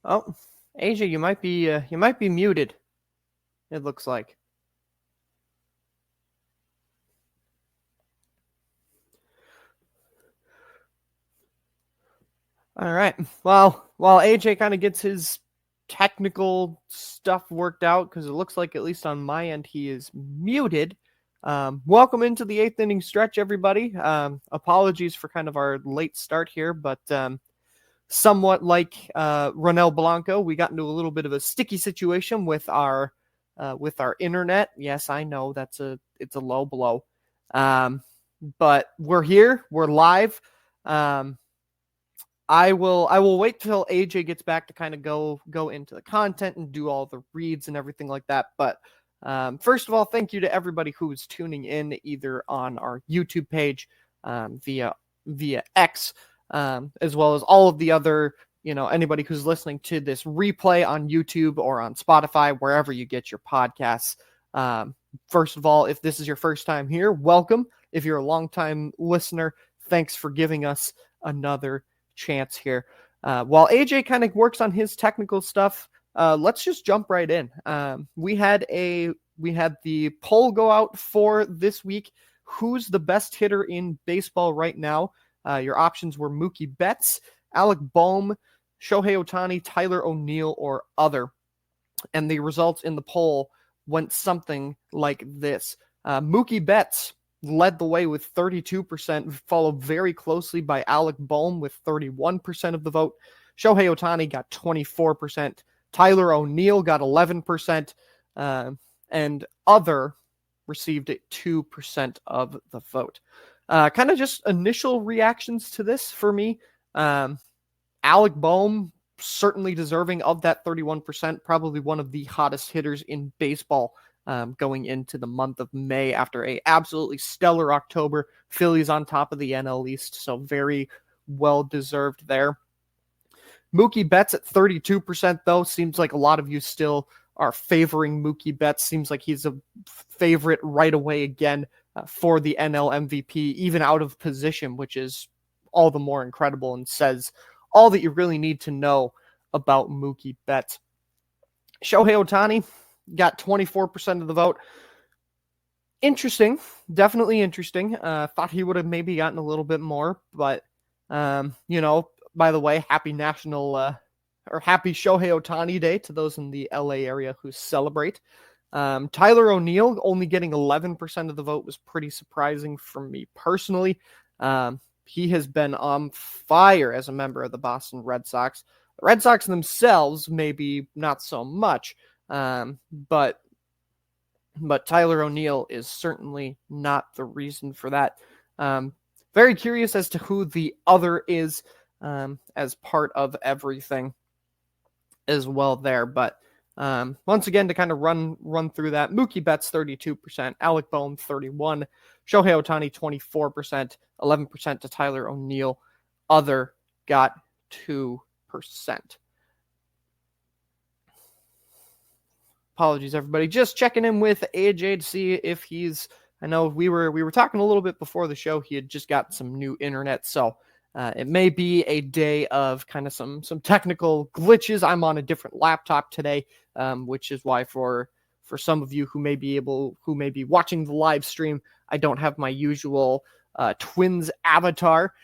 Oh, AJ, you might be muted. It looks like. All right. Well, while AJ kind of gets his technical stuff worked out, because it looks like, at least on my end, he is muted. Welcome into the eighth inning stretch, everybody. Apologies for kind of our late start here, but somewhat like Ronel Blanco, we got into a little bit of a sticky situation with our internet. Yes, I know it's a low blow, but we're here. We're live. I will wait till AJ gets back to kind of go into the content and do all the reads and everything like that. But first of all, thank you to everybody who's tuning in either on our YouTube page, via X, as well as all of the other, anybody who's listening to this replay on YouTube or on Spotify, wherever you get your podcasts. First of all, if this is your first time here, welcome. If you're a longtime listener, thanks for giving us another chance here. While AJ kind of works on his technical stuff, let's just jump right in. We had the poll go out for this week. Who's the best hitter in baseball right now? Your options were Mookie Betts, Alec Bohm, Shohei Ohtani, Tyler O'Neill, or other. And the results in the poll went something like this. Mookie Betts led the way with 32%, followed very closely by Alec Bohm with 31% of the vote. Shohei Ohtani got 24%. Tyler O'Neill got 11%. And other received 2% of the vote. Kind of just initial reactions to this for me. Alec Bohm, certainly deserving of that 31%, probably one of the hottest hitters in baseball going into the month of May after a absolutely stellar October. Phillies on top of the NL East, so very well deserved there. Mookie Betts at 32%, though. Seems like a lot of you still are favoring Mookie Betts. Seems like he's a favorite right away again for the NL MVP, even out of position, which is all the more incredible and says all that you really need to know about Mookie Betts. Shohei Ohtani got 24% of the vote. Interesting. Definitely interesting. Thought he would have maybe gotten a little bit more, but, by the way, happy happy Shohei Ohtani Day to those in the LA area who celebrate. Tyler O'Neill only getting 11% of the vote was pretty surprising for me personally. He has been on fire as a member of the Boston Red Sox. The Red Sox themselves, maybe not so much, but Tyler O'Neill is certainly not the reason for that. Very curious as to who the other is as part of everything as well there. But once again, to kind of run through that, Mookie Betts 32%, Alec Bohm 31%, Shohei Ohtani 24%, 11% to Tyler O'Neill. Other got 2%. Apologies, everybody. Just checking in with AJ to see if he's. I know we were talking a little bit before the show. He had just got some new internet, so it may be a day of kind of some technical glitches. I'm on a different laptop today, which is why for some of you who may be watching the live stream, I don't have my usual Twins avatar,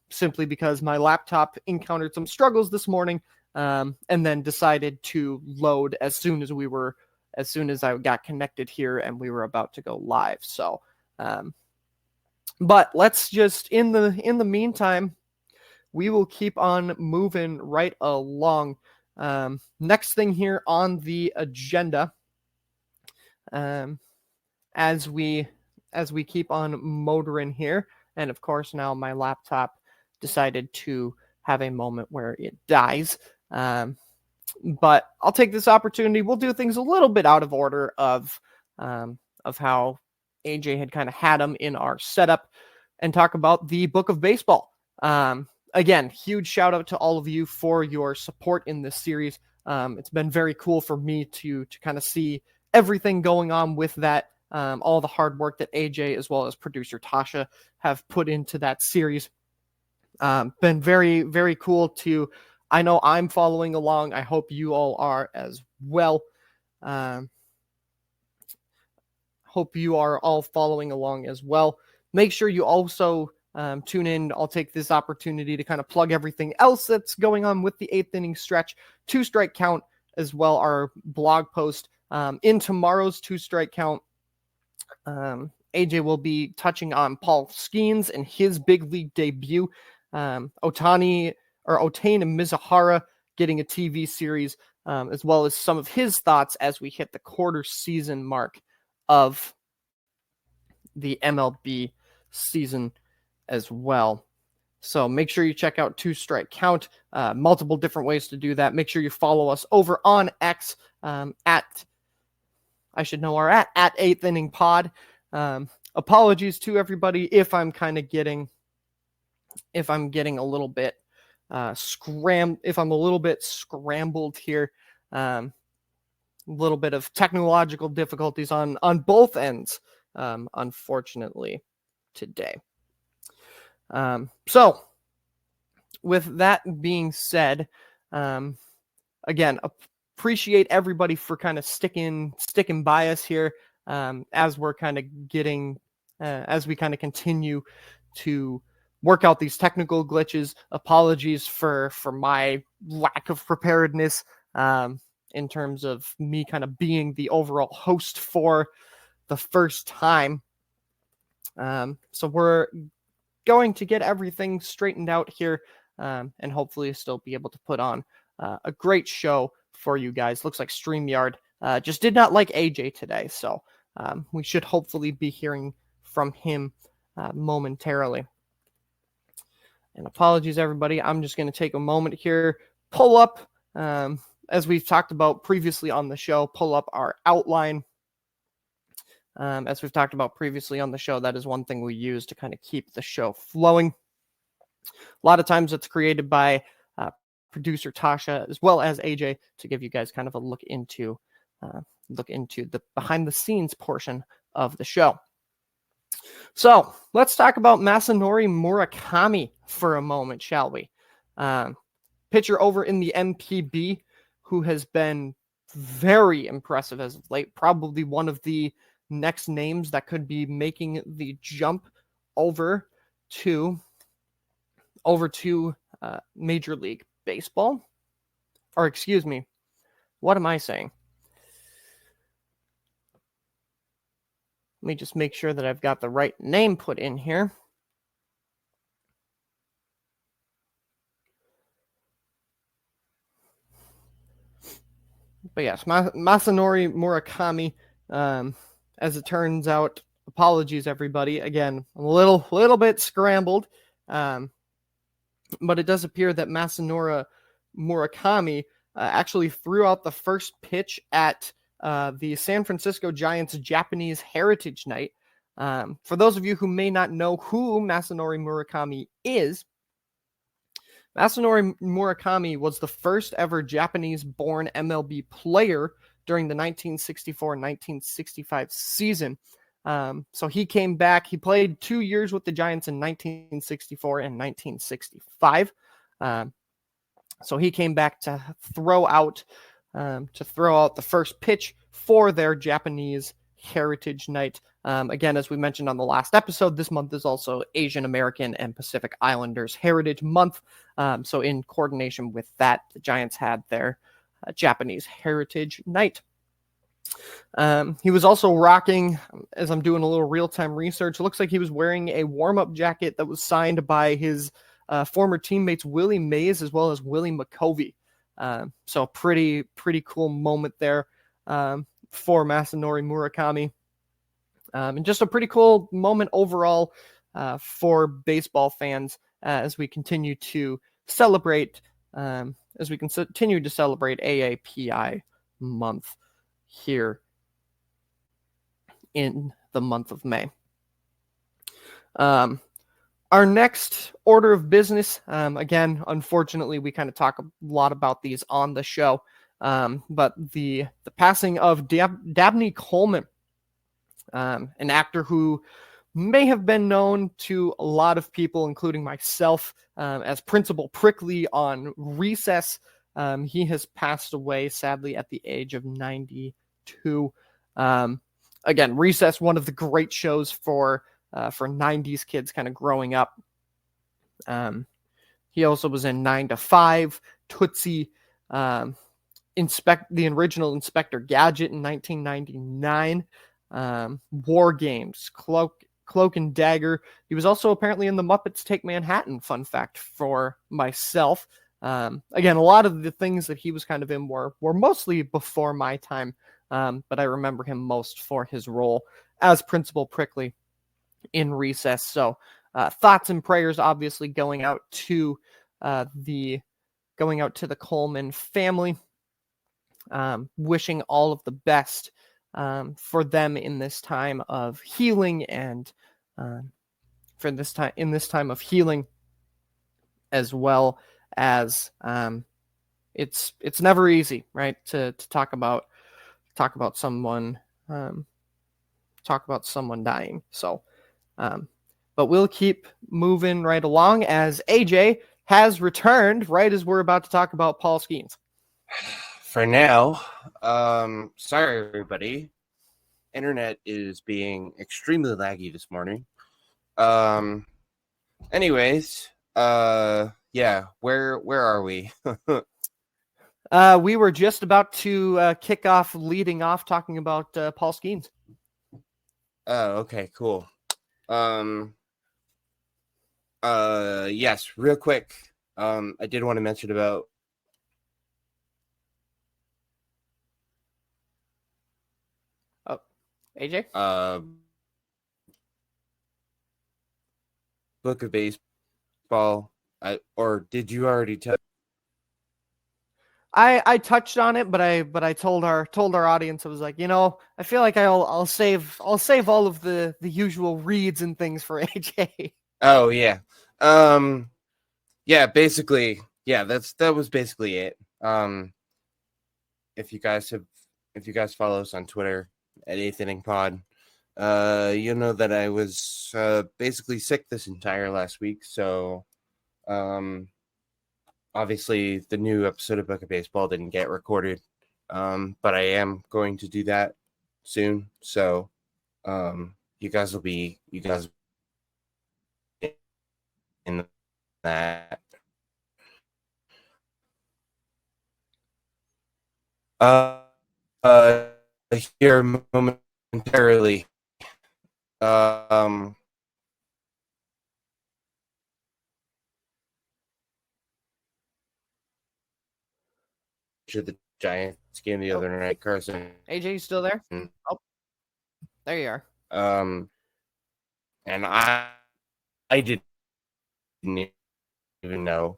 simply because my laptop encountered some struggles this morning, and then decided to load as soon as I got connected here and we were about to go live. So, but let's just, in the meantime, we will keep on moving right along. Next thing here on the agenda, as we keep on motoring here, and of course now my laptop decided to have a moment where it dies. But I'll take this opportunity. We'll do things a little bit out of order of how AJ had kind of had them in our setup, and talk about the Book of Baseball. Again, huge shout out to all of you for your support in this series. It's been very cool for me to kind of see everything going on with that, all the hard work that AJ as well as producer Tasha have put into that series. Been very, very cool to I know I'm following along. I hope you all are as well. Hope you are all following along as well. Make sure you also tune in. I'll take this opportunity to kind of plug everything else that's going on with the 8th inning stretch. 2-strike count as well, our blog post. In tomorrow's 2-strike count, AJ will be touching on Paul Skenes and his big league debut. Otani and Mizuhara getting a TV series, as well as some of his thoughts as we hit the quarter season mark of the MLB season as well. So make sure you check out 2-strike count, multiple different ways to do that. Make sure you follow us over on X at 8th inning pod. Apologies to everybody if I'm getting a little bit scrambled here. A little bit of technological difficulties on both ends, unfortunately, today. So with that being said, again, appreciate everybody for kind of sticking by us here, as we're kind of getting, as we kind of continue to work out these technical glitches. Apologies for my lack of preparedness, in terms of me kind of being the overall host for the first time. So we're going to get everything straightened out here, and hopefully still be able to put on a great show for you guys. Looks like StreamYard just did not like AJ today, so we should hopefully be hearing from him momentarily. And apologies, everybody. I'm just going to take a moment here, pull up, as we've talked about previously on the show, pull up our outline. As we've talked about previously on the show, that is one thing we use to kind of keep the show flowing. A lot of times it's created by producer Tasha as well as AJ to give you guys kind of a look into the behind the scenes portion of the show. So let's talk about Masanori Murakami for a moment, shall we? Pitcher over in the MPB who has been very impressive as of late. Probably one of the next names that could be making the jump over to Major League Baseball. Or excuse me, what am I saying? Let me just make sure that I've got the right name put in here. But yes, Masanori Murakami, as it turns out, apologies everybody. Again, I'm a little bit scrambled, but it does appear that Masanori Murakami actually threw out the first pitch at the San Francisco Giants Japanese Heritage Night. For those of you who may not know who Masanori Murakami is, Masanori Murakami was the first ever Japanese-born MLB player during the 1964-1965 season. So he came back. He played 2 years with the Giants in 1964 and 1965. So he came back to throw out the first pitch for their Japanese Heritage Night. Again, as we mentioned on the last episode, this month is also Asian American and Pacific Islanders Heritage Month. So in coordination with that, the Giants had their Japanese Heritage Night. He was also rocking, as I'm doing a little real-time research, it looks like he was wearing a warm-up jacket that was signed by his former teammates Willie Mays as well as Willie McCovey. So pretty cool moment there for Masanori Murakami. And just a pretty cool moment overall for baseball fans as we continue to celebrate AAPI month here in the month of May. Our next order of business, again, unfortunately, we kind of talk a lot about these on the show, but the passing of Dabney Coleman, an actor who may have been known to a lot of people, including myself, as Principal Prickly on Recess. He has passed away, sadly, at the age of 92. Again, Recess, one of the great shows for 90s kids kind of growing up. He also was in 9 to 5, Tootsie, the original Inspector Gadget in 1999, War Games, Cloak and Dagger. He was also apparently in the Muppets Take Manhattan, fun fact for myself. Again, a lot of the things that he was kind of in were mostly before my time, but I remember him most for his role as Principal Prickly in Recess. So thoughts and prayers obviously going out to the Coleman family. Wishing all of the best for them in this time of healing, and in this time of healing, as well as it's never easy, right? To talk about someone dying. So, but we'll keep moving right along as AJ has returned right as we're about to talk about Paul Skenes. For now, sorry everybody. Internet is being extremely laggy this morning. Anyways, yeah, where are we? We were just about to leading off talking about Paul Skenes. Oh, okay, cool. Yes, real quick. I did want to mention about AJ? Book of Baseball. Or did you already tell? I touched on it, but I told our audience, I was like, I feel like I'll save all of the usual reads and things for AJ. Oh yeah. Yeah, basically, yeah, that was basically it. If you guys follow us on Twitter at 8th Inning Pod, you know that I was basically sick this entire last week. So, obviously, the new episode of Book of Baseball didn't get recorded, but I am going to do that soon. So, you guys will be in that. Here momentarily. To the Giants game the other night, Carson. AJ, you still there? Oh, there you are. And I didn't even know.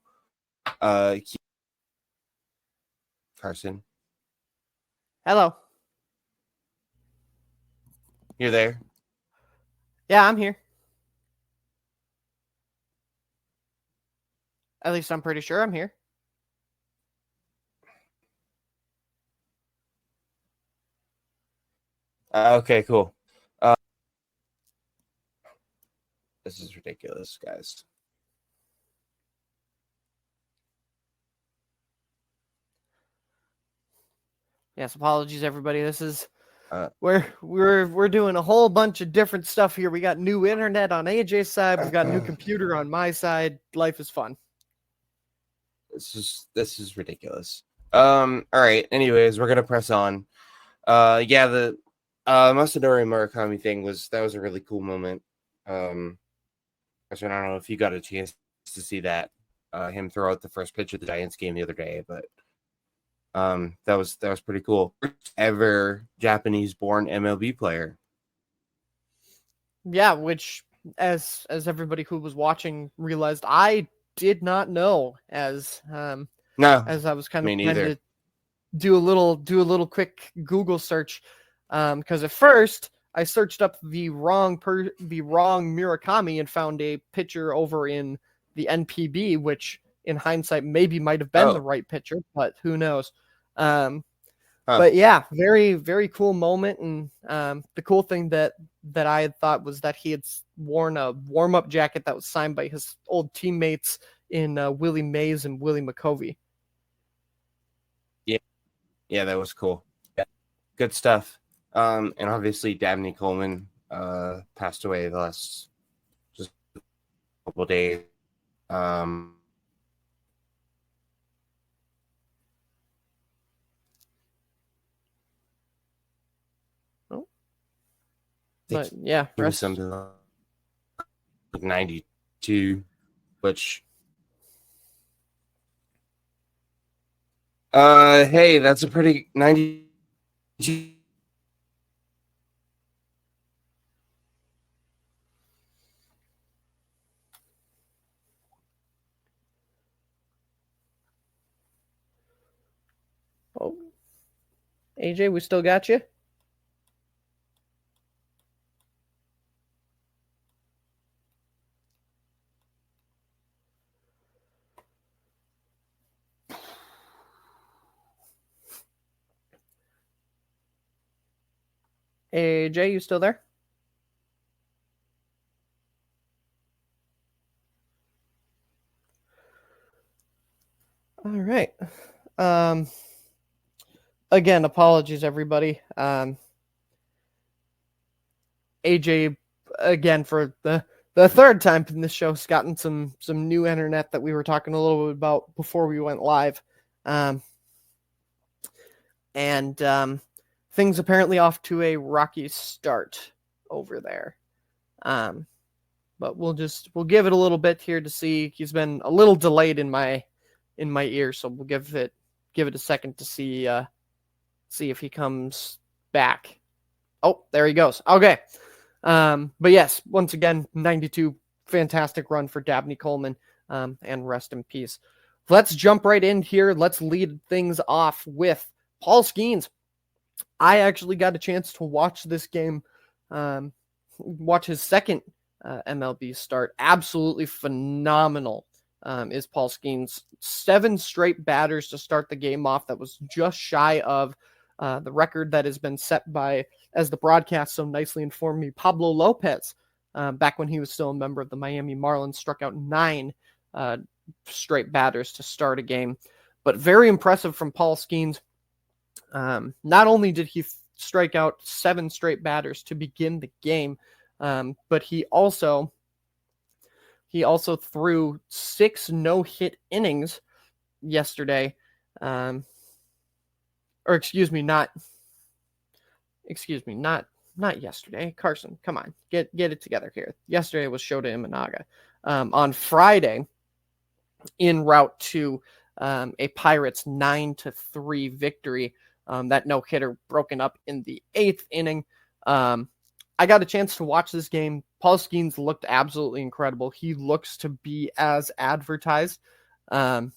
Carson. Hello. You're there? Yeah, I'm here. At least I'm pretty sure I'm here. Okay, cool. This is ridiculous, guys. Yes, apologies, everybody. This is we're doing a whole bunch of different stuff here. We got new internet on AJ's side. We've got a new computer on my side. Life is fun. This is ridiculous. All right. Anyways, we're gonna press on. Yeah, the Masanori Murakami thing was a really cool moment. I don't know if you got a chance to see that him throw out the first pitch of the Giants game the other day, but that was pretty cool. First ever Japanese-born MLB player. Yeah, which as everybody who was watching realized, I did not know. As I was kind of trying to do a little quick Google search, because at first I searched up the wrong Murakami and found a pitcher over in the NPB, which in hindsight maybe might have been the right pitcher, but who knows? But yeah, very, very cool moment. And the cool thing that I had thought was that he had worn a warm-up jacket that was signed by his old teammates in Willie Mays and Willie McCovey. Yeah, that was cool. Yeah. Good stuff. And obviously Dabney Coleman passed away the last just couple of days. But yeah, he was something like 92, which hey, that's a pretty 92. Oh, AJ, we still got you. AJ, you still there? All right. Again, apologies, everybody. AJ, again, for the third time in this show, has gotten some new internet that we were talking a little bit about before we went live. And things apparently off to a rocky start over there. But we'll give it a little bit here to see. He's been a little delayed in my ear, so we'll give it a second to see if he comes back. Oh, there he goes. Okay. But yes, once again, 92, fantastic run for Dabney Coleman, and rest in peace. Let's jump right in here. Let's lead things off with Paul Skenes. I actually got a chance to watch this game, watch his second MLB start. Absolutely phenomenal is Paul Skenes. 7 straight batters to start the game off. That was just shy of the record that has been set by, as the broadcast so nicely informed me, Pablo Lopez, back when he was still a member of the Miami Marlins, struck out 9 straight batters to start a game. But very impressive from Paul Skenes. Not only did he strike out 7 straight batters to begin the game, but he also threw 6 no-hit innings yesterday. Not yesterday. Carson, come on, get it together here. Yesterday was Shota Imanaga. On Friday, en route to a Pirates 9-3 victory. That no-hitter broken up in the 8th inning. I got a chance to watch this game. Paul Skenes looked absolutely incredible. He looks to be as advertised. And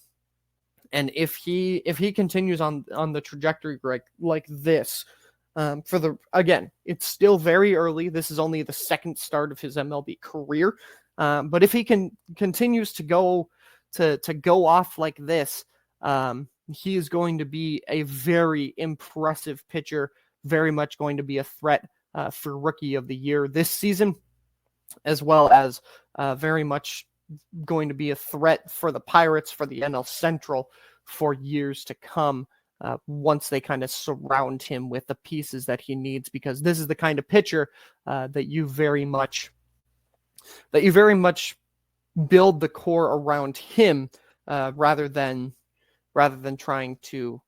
if he continues on the trajectory like this, again, it's still very early. This is only the second start of his MLB career. But if he continues to go off like this, he is going to be a very impressive pitcher, very much going to be a threat for Rookie of the Year this season, as well as very much going to be a threat for the Pirates, for the NL Central for years to come, once they kind of surround him with the pieces that he needs, because this is the kind of pitcher that you very much build the core around him, rather than trying to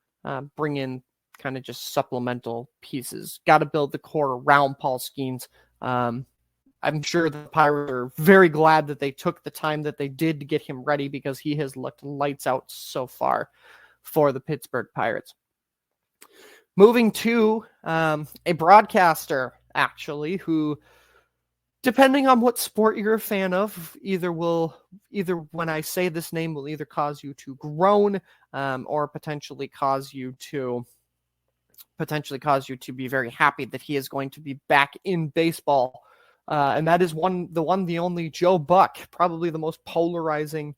bring in kind of just supplemental pieces. Got to build the core around Paul Skenes. I'm sure the Pirates are very glad that they took the time that they did to get him ready, because he has looked lights out so far for the Pittsburgh Pirates. Moving to a broadcaster, actually, who, depending on what sport you're a fan of, either when I say this name will either cause you to groan, or potentially cause you to be very happy that he is going to be back in baseball. And that is the only Joe Buck, probably the most polarizing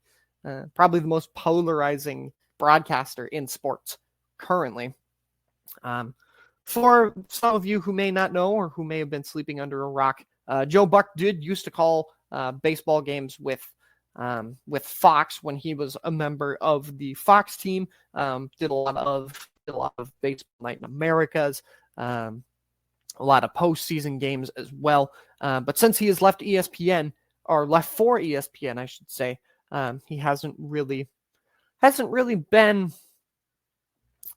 broadcaster in sports currently. For some of you who may not know or who may have been sleeping under a rock, Joe Buck did used to call baseball games with Fox when he was a member of the Fox team. Did a lot of Baseball Night in Americas, a lot of postseason games as well. But since he has left ESPN, or left for ESPN, I should say, he hasn't really been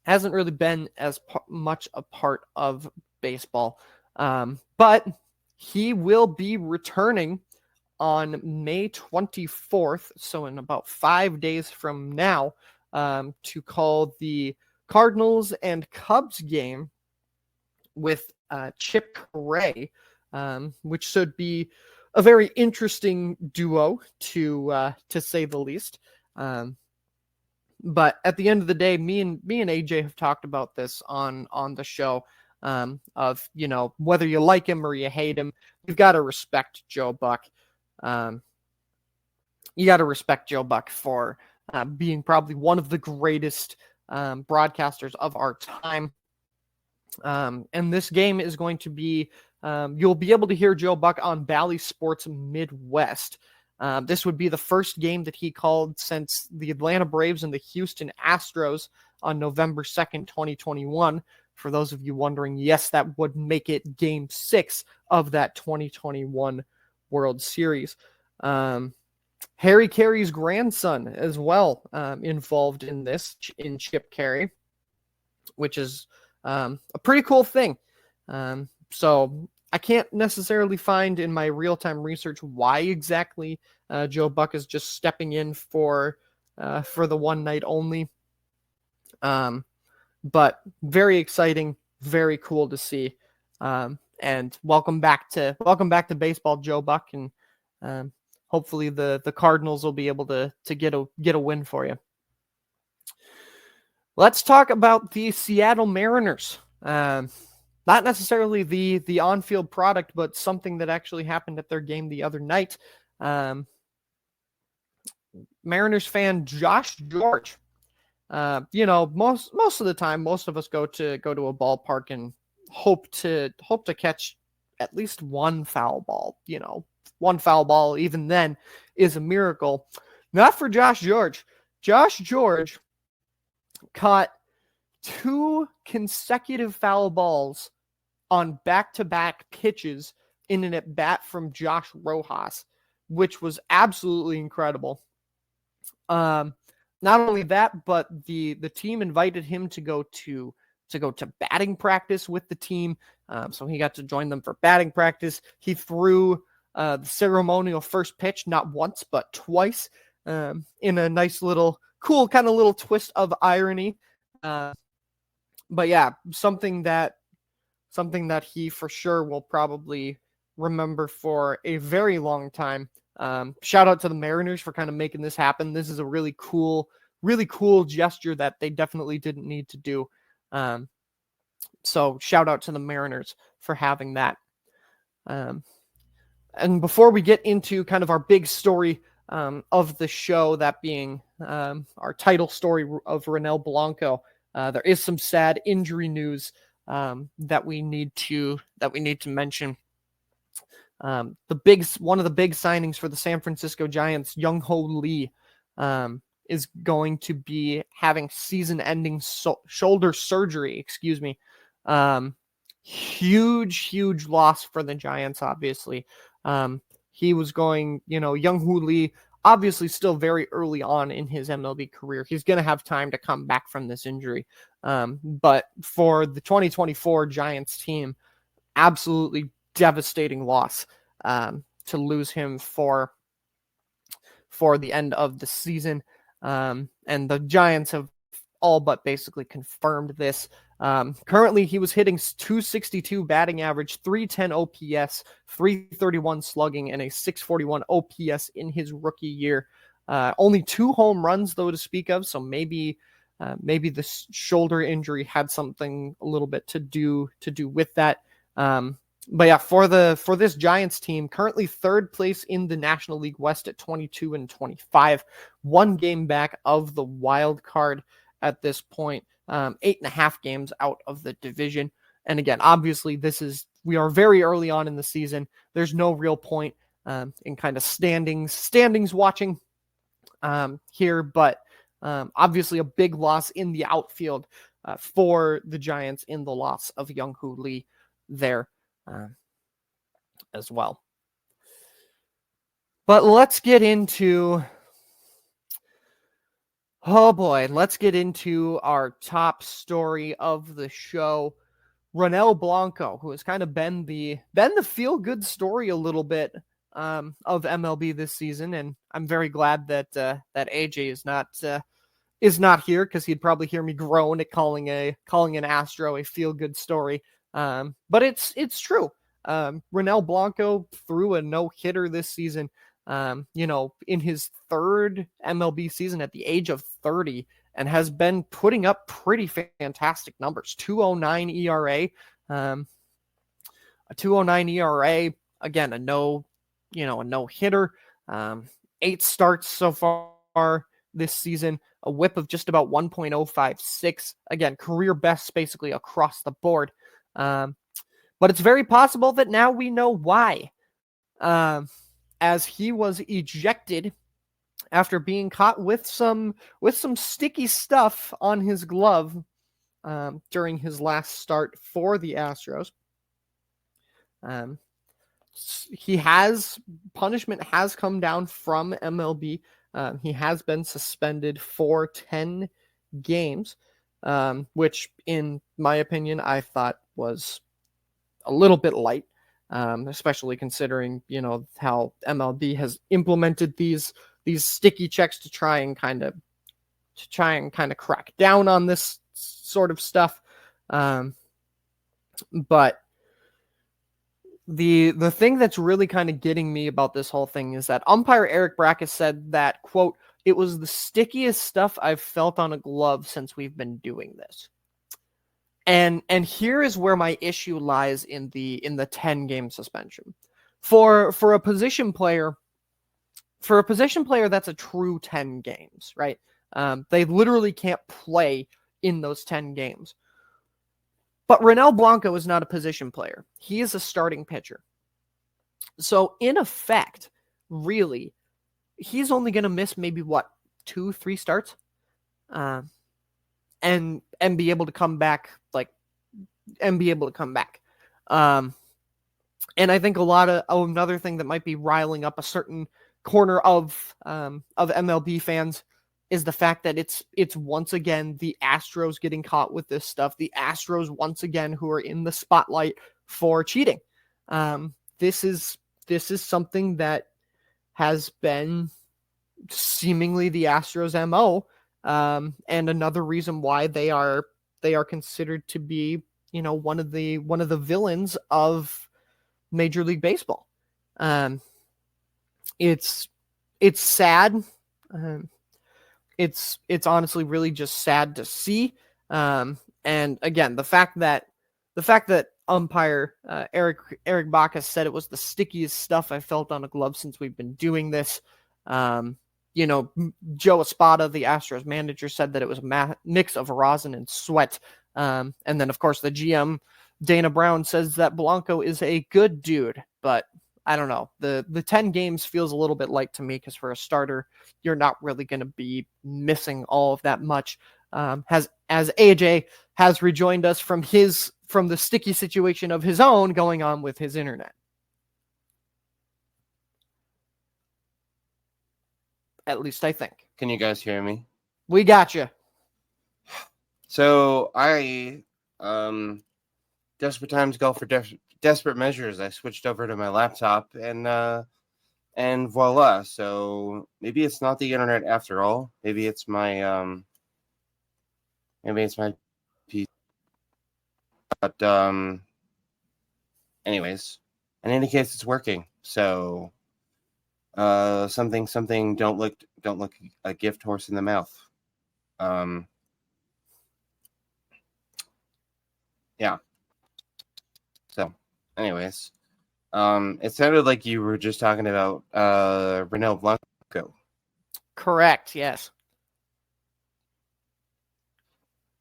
as much a part of baseball. But he will be returning on May 24th, so in about 5 days from now, to call the Cardinals and Cubs game with Chip Caray, which should be a very interesting duo, to say the least. But at the end of the day, me and AJ have talked about this on the show, of, whether you like him or you hate him, you've got to respect Joe Buck. You got to respect Joe Buck for being probably one of the greatest broadcasters of our time. And this game is going to be, you'll be able to hear Joe Buck on Bally Sports Midwest. This would be the first game that he called since the Atlanta Braves and the Houston Astros on November 2nd, 2021. For those of you wondering, yes, that would make it Game 6 of that 2021 World Series. Harry Carey's grandson as well, involved in this, in Chip Caray, which is a pretty cool thing. So I can't necessarily find in my real-time research why exactly Joe Buck is just stepping in for the one night only. But very exciting, very cool to see. And welcome back to baseball, Joe Buck, and hopefully the Cardinals will be able to get a win for you. Let's talk about the Seattle Mariners. Not necessarily the on-field product, but something that actually happened at their game the other night. Mariners fan Josh George. Most of the time, most of us go to a ballpark and hope to catch at least one foul ball. One foul ball, even then, is a miracle. Not for Josh George. Josh George caught 2 consecutive foul balls on back-to-back pitches in an at-bat from Josh Rojas, which was absolutely incredible. Not only that, but the team invited him to go to batting practice with the team. So he got to join them for batting practice. He threw the ceremonial first pitch not once but twice, in a nice little cool kind of little twist of irony. But yeah, something that he for sure will probably remember for a very long time. Shout out to the Mariners for kind of making this happen. This is a really cool gesture that they definitely didn't need to do. So shout out to the Mariners for having that. And before we get into kind of our big story of the show, that being our title story of Ronel Blanco, there is some sad injury news that we need to mention. One of the big signings for the San Francisco Giants, Jung Hoo Lee, is going to be having season-ending shoulder surgery. Huge loss for the Giants, obviously. He was going, Jung Hoo Lee, obviously still very early on in his MLB career. He's going to have time to come back from this injury. But for the 2024 Giants team, absolutely devastating loss to lose him for the end of the season. And the Giants have all but basically confirmed this. Currently, he was hitting 262 batting average, 310 OPS, 331 slugging, and a 641 OPS in his rookie year. Only 2 home runs, though, to speak of. So maybe the shoulder injury had something a little bit to do with that. But yeah, for this Giants team, currently 3rd place in the National League West at 22-25, 1 game back of the wild card at this point. 8.5 games out of the division. And again, obviously, we are very early on in the season. There's no real point in kind of standings watching here, but obviously a big loss in the outfield for the Giants in the loss of Jung Hoo Lee there as well. But let's get into our top story of the show. Ronel Blanco, who has kind of been the feel-good story a little bit of MLB this season, and I'm very glad that AJ is not here, because he'd probably hear me groan at calling an Astro a feel-good story. But it's true. Ronel Blanco threw a no-hitter this season. In his third MLB season at the age of 30, and has been putting up pretty fantastic numbers. 2.09 ERA, a 2.09 ERA. Again, a no hitter. 8 starts so far this season. A WHIP of just about 1.056. Again, career best basically across the board. But it's very possible that now we know why. As he was ejected after being caught with some sticky stuff on his glove during his last start for the Astros. Punishment has come down from MLB. He has been suspended for 10 games, which in my opinion I thought was a little bit light. Especially considering, how MLB has implemented these sticky checks to try and kind of crack down on this sort of stuff. But the thing that's really kind of getting me about this whole thing is that umpire Eric Brackus said that, quote, "It was the stickiest stuff I've felt on a glove since we've been doing this." And here is where my issue lies in the 10-game suspension. For a position player that's a true 10 games, right? They literally can't play in those 10 games. But Ronel Blanco is not a position player. He is a starting pitcher. So in effect, really, he's only going to miss maybe 2-3 starts, and be able to come back and I think another thing that might be riling up a certain corner of MLB fans is the fact that it's once again the Astros getting caught with this stuff. The Astros once again who are in the spotlight for cheating. This is something that has been seemingly the Astros MO, and another reason why they are considered to be, one of the villains of Major League Baseball. It's sad. It's honestly really just sad to see. And again, the fact that umpire Eric Bacchus said it was the stickiest stuff I felt on a glove since we've been doing this. Joe Espada, the Astros manager, said that it was a mix of rosin and sweat. And then, of course, the GM, Dana Brown, says that Blanco is a good dude. But I don't know. The 10 games feels a little bit light to me, because for a starter, you're not really going to be missing all of that much. As AJ has rejoined us from the sticky situation of his own going on with his internet. At least I think. Can you guys hear me? We got you. So I, desperate times call for desperate measures. I switched over to my laptop, and voila. So maybe it's not the internet after all. Maybe it's my PC. But anyways, in any case, it's working. So something don't look a gift horse in the mouth. Yeah. So, anyways, it sounded like you were just talking about Ronel Blanco. Correct. Yes.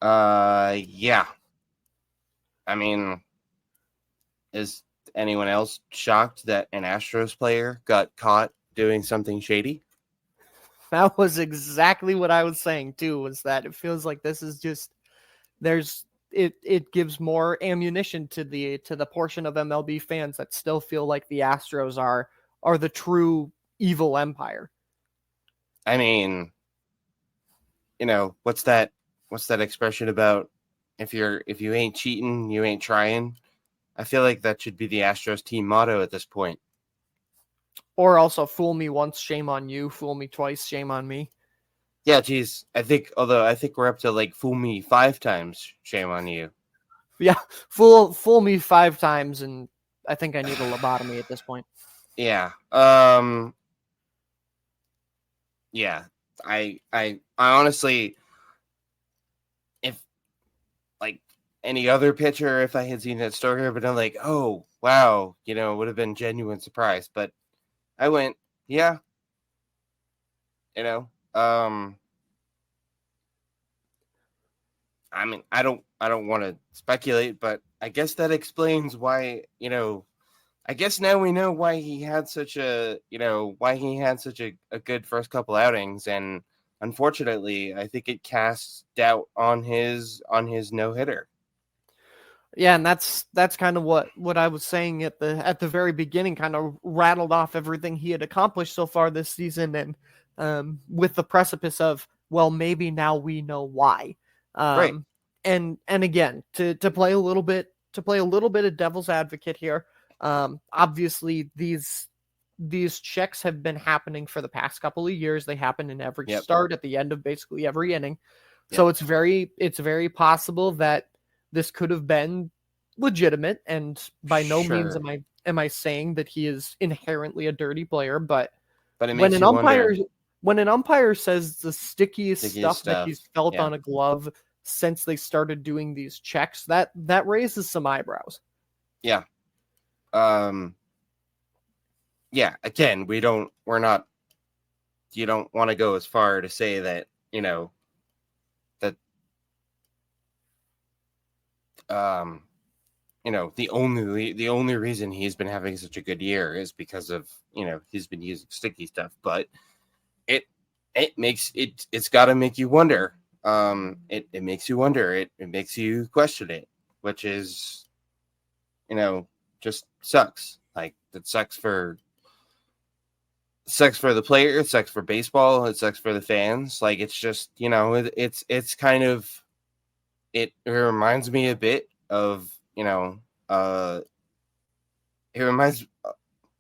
Yeah. I mean, is anyone else shocked that an Astros player got caught doing something shady? That was exactly what I was saying too, was that it feels like this is just it gives more ammunition to the portion of MLB fans that still feel like the Astros are the true evil empire. I mean, what's that expression about if you ain't cheating, you ain't trying? I feel like that should be the Astros team motto at this point. Or also, fool me once, shame on you. Fool me twice, shame on me. Yeah, geez. I think we're up to like fool me 5 times, shame on you. Yeah, fool me 5 times, and I think I need a lobotomy at this point. Yeah. Yeah. I honestly, if like any other pitcher, if I had seen that story, but I'm like, oh wow, it would have been genuine surprise. But I went, yeah, you know. I mean, I don't want to speculate, but I guess that explains why, I guess now we know why he had such a good first couple outings, and unfortunately, I think it casts doubt on his no-hitter. Yeah, and that's kind of what I was saying at the very beginning. Kind of rattled off everything he had accomplished so far this season, and with the precipice of, well, maybe now we know why. Right. Um, and again, to play a little bit of devil's advocate here. Obviously these checks have been happening for the past couple of years. They happen in every Yep. start at the end of basically every inning. So Yep. it's very possible that this could have been legitimate, and by no means Sure. am I saying that he is inherently a dirty player, but But it when makes an you umpire wonder. when an umpire says the stickiest Stickiest stuff that stuff. he's felt Yeah. on a glove since they started doing these checks, that raises some eyebrows. Yeah. Um. Yeah. Again, we're not. You don't want to go as far to say that that um the only reason he's been having such a good year is because of he's been using sticky stuff, but it it's got to make you wonder. It makes you wonder. It makes you question it, which is just sucks. Like, that sucks for the player, it sucks for baseball, it sucks for the fans. Like, it's just it's kind of, it reminds me a bit of uh it reminds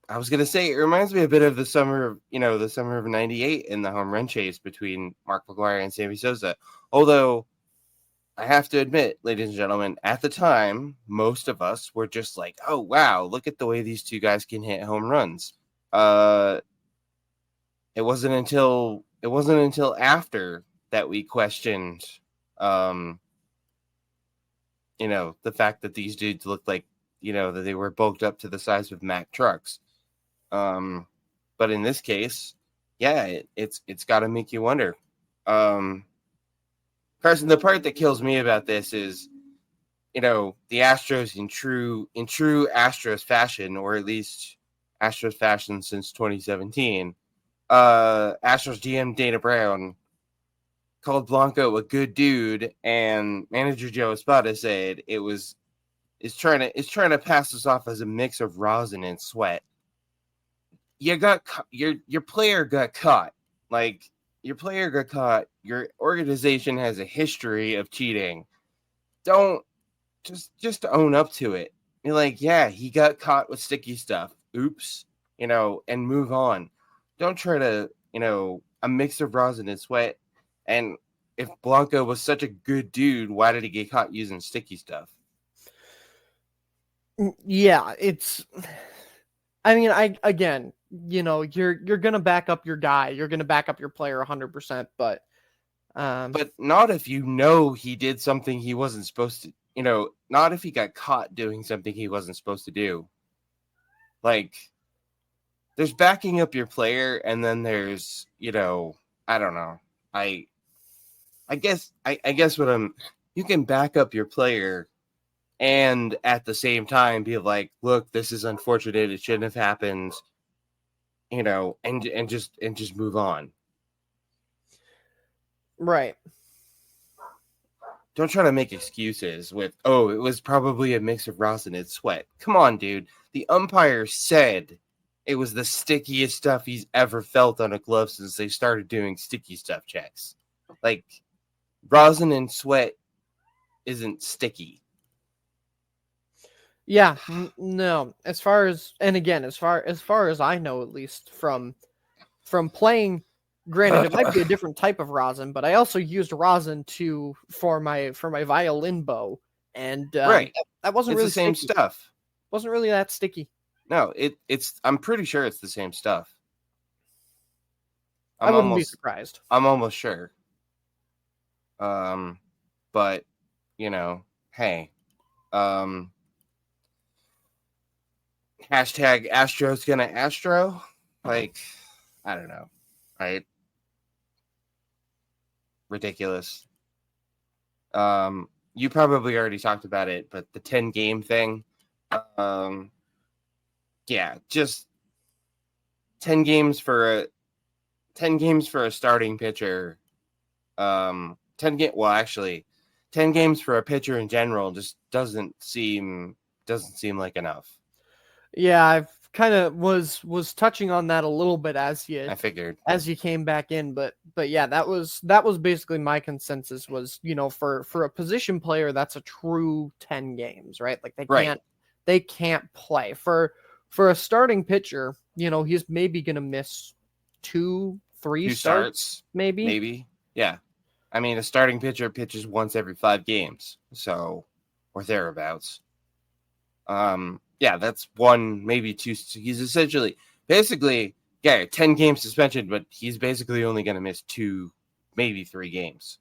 I was gonna say, it reminds me a bit of the summer of '98 in the home run chase between Mark McGwire and Sammy Sosa. Although I have to admit, ladies and gentlemen, at the time, most of us were just like, "Oh wow, look at the way these two guys can hit home runs." Uh, it wasn't until after that we questioned, um, the fact that these dudes looked like, that they were bulked up to the size of Mack trucks. Um, but in this case, yeah, it's got to make you wonder. Um, Carson, the part that kills me about this is, the Astros in true Astros fashion, or at least Astros fashion since 2017. Astros GM Dana Brown called Blanco a good dude, and manager Joe Espada said it's trying to pass us off as a mix of rosin and sweat. Your player got caught. Like, your player got caught. Your organization has a history of cheating. Don't just own up to it. You're like, yeah, he got caught with sticky stuff. Oops, and move on. Don't try to, a mix of rosin and sweat. And if Blanco was such a good dude, why did he get caught using sticky stuff? Yeah, I mean, again, you're gonna back up your guy, you're gonna back up your player 100%, but But not if he did something he wasn't supposed to. Not if he got caught doing something he wasn't supposed to do. Like, there's backing up your player, and then there's, I don't know. I guess what I'm you can back up your player and at the same time be like, look, this is unfortunate, it shouldn't have happened, and just move on. Right. Don't try to make excuses with, oh, it was probably a mix of rosin and sweat. Come on, dude. The umpire said it was the stickiest stuff he's ever felt on a glove since they started doing sticky stuff checks. Like, rosin and sweat isn't sticky. Yeah, no. As far as I know, at least from playing, granted it might be a different type of rosin, but I also used rosin for my violin bow, and Right. that wasn't It's really the same sticky. stuff. Wasn't really that sticky. No, it's. I'm pretty sure it's the same stuff. I wouldn't be surprised. I'm almost sure. But hey, hashtag Astros gonna Astro. Like, I don't know, right? Ridiculous. You probably already talked about it, but the 10-game thing. Yeah, just 10 games for a starting pitcher. 10 games for a pitcher in general just doesn't seem like enough. Yeah, I've kind of was touching on that a little bit as I figured you came back in, but yeah, that was basically my consensus was, for a position player, that's a true 10 games, right? Like they can't play. For a starting pitcher, he's maybe going to miss 2-3 starts, maybe. Yeah. I mean, a starting pitcher pitches once every 5 games, so, or thereabouts. Yeah, that's 1, maybe 2. He's essentially, basically, 10-game suspension, but he's basically only going to miss 2, maybe 3 games.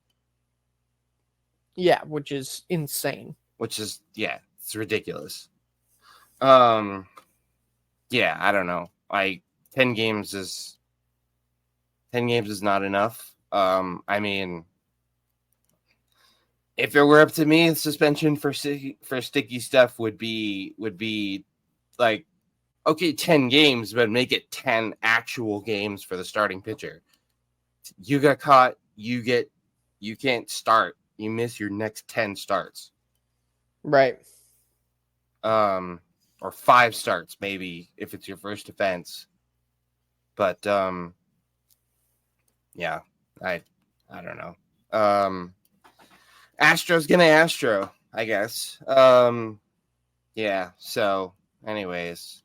Yeah, which is insane. It's ridiculous. Yeah, I don't know. 10 games is not enough. I mean, if it were up to me, suspension for sticky stuff would be like, okay, 10 games, but make it 10 actual games for the starting pitcher. You got caught, you can't start. You miss your next 10 starts. Right. Or 5 starts, maybe, if it's your first offense. But yeah, I don't know. Astro's gonna Astro, I guess. Yeah, so anyways,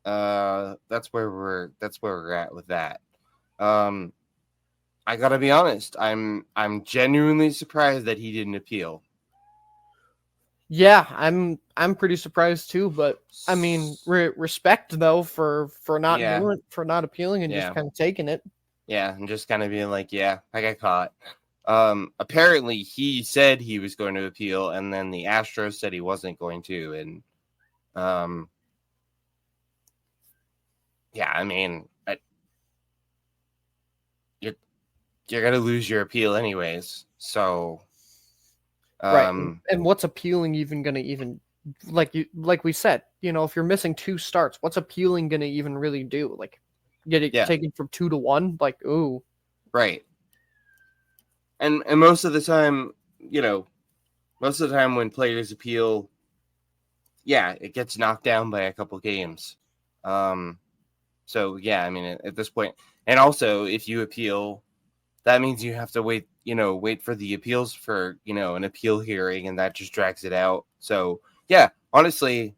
that's where we're at with that. I gotta be honest, I'm genuinely surprised that he didn't appeal. Yeah, I'm pretty surprised too, but I mean, respect though for not appealing and just kind of taking it. Yeah, and just kind of being like, yeah, I got caught. Apparently he said he was going to appeal, and then the Astros said he wasn't going to, and yeah, I mean, you're gonna lose your appeal anyways, so right. And what's appealing even gonna like we said, if you're missing 2 starts, what's appealing gonna even really do? Like get it taken from 2 to 1? Like, ooh. Right. And most of the time, when players appeal, yeah, it gets knocked down by a couple games. So yeah, I mean, at this point, and also if you appeal, that means you have to wait for the appeals for, an appeal hearing, and that just drags it out. So yeah, honestly,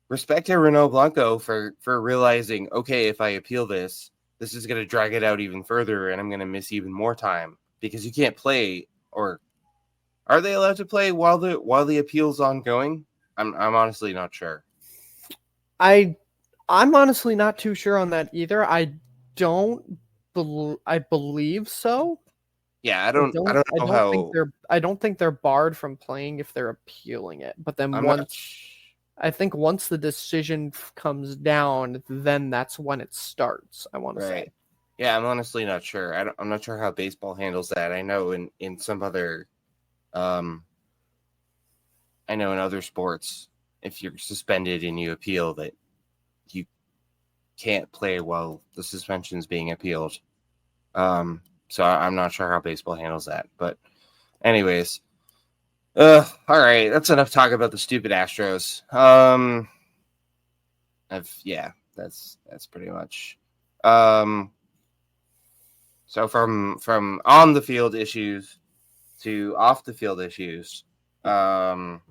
respect to Ronel Blanco for realizing, okay, if I appeal this is going to drag it out even further, and I'm going to miss even more time, because you can't play, or are they allowed to play while the appeal's ongoing? I'm honestly not sure. I'm honestly not too sure on that either. I believe so. Yeah, I don't know how. I don't think they're barred from playing if they're appealing it. But then I think once the decision comes down, then that's when it starts, I want to say. Yeah, I'm honestly not sure. I'm not sure how baseball handles that. I know in some other I know in other sports, if you're suspended and you appeal, that you can't play while the suspension is being appealed. So I'm not sure how baseball handles that. But anyways, all right, that's enough talk about the stupid Astros. That's pretty much. So from on the field issues to off the field issues, Carson,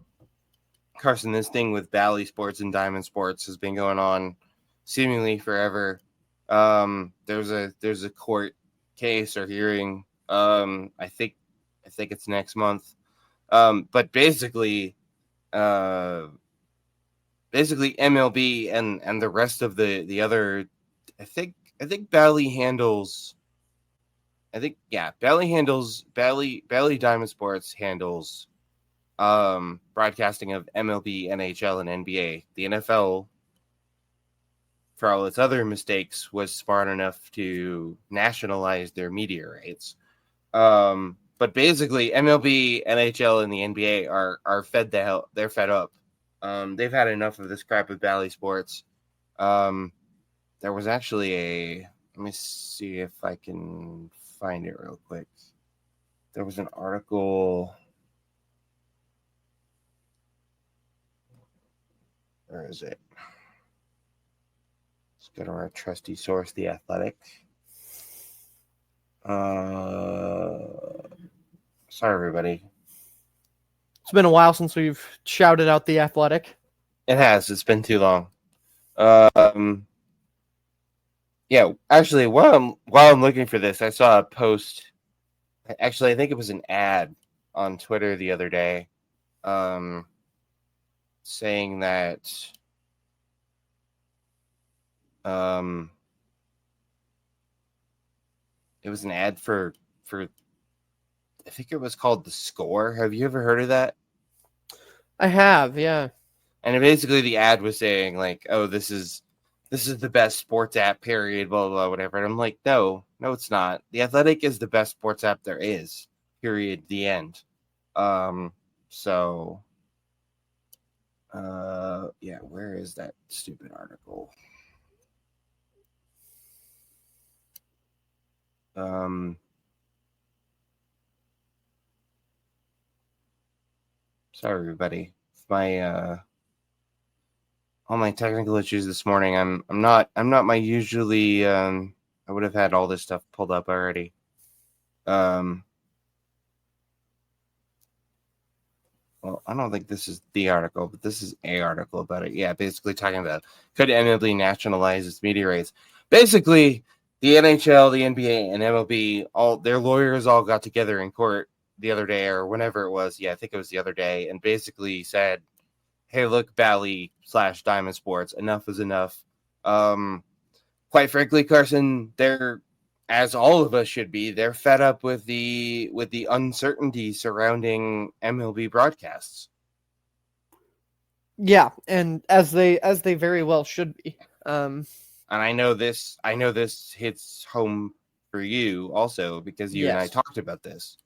this thing with Bally Sports and Diamond Sports has been going on seemingly forever. There's a court case or hearing. I think it's next month. But basically MLB and the rest of the other, I think Bally handles. Bally Diamond Sports handles broadcasting of MLB, NHL, and NBA. The NFL, for all its other mistakes, was smart enough to nationalize their media rights. But basically, MLB, NHL, and the NBA are fed the hell. They're fed up. They've had enough of this crap with Bally Sports. There was actually let me see if I can find it real quick. There was an article. Where is it? Let's go to our trusty source, The Athletic. Sorry, everybody. It's been a while since we've shouted out The Athletic. It has. It's been too long. Yeah, actually, while I'm looking for this, I saw a post. Actually, I think it was an ad on Twitter the other day, saying that it was an ad for I think it was called The Score. Have you ever heard of that? I have, yeah. And basically the ad was saying like, oh, this is the best sports app, period, blah, blah, blah, whatever. And I'm like, no, it's not. The Athletic is the best sports app there is, period, the end. Yeah, where is that stupid article? Sorry, everybody. All my technical issues this morning. I'm not my usually. I would have had all this stuff pulled up already. Well, I don't think this is the article, but this is a article about it. Yeah, basically talking about could MLB nationalize its media rights. Basically, the NHL, the NBA, and MLB, all their lawyers all got together in court the other day or whenever it was. Yeah, I think it was the other day, and basically said, hey, look, Bally / Diamond Sports, enough is enough. Quite frankly, Carson, they're, as all of us should be, they're fed up with the uncertainty surrounding MLB broadcasts. Yeah, and as they very well should be. And I know this hits home for you also because you and I talked about this.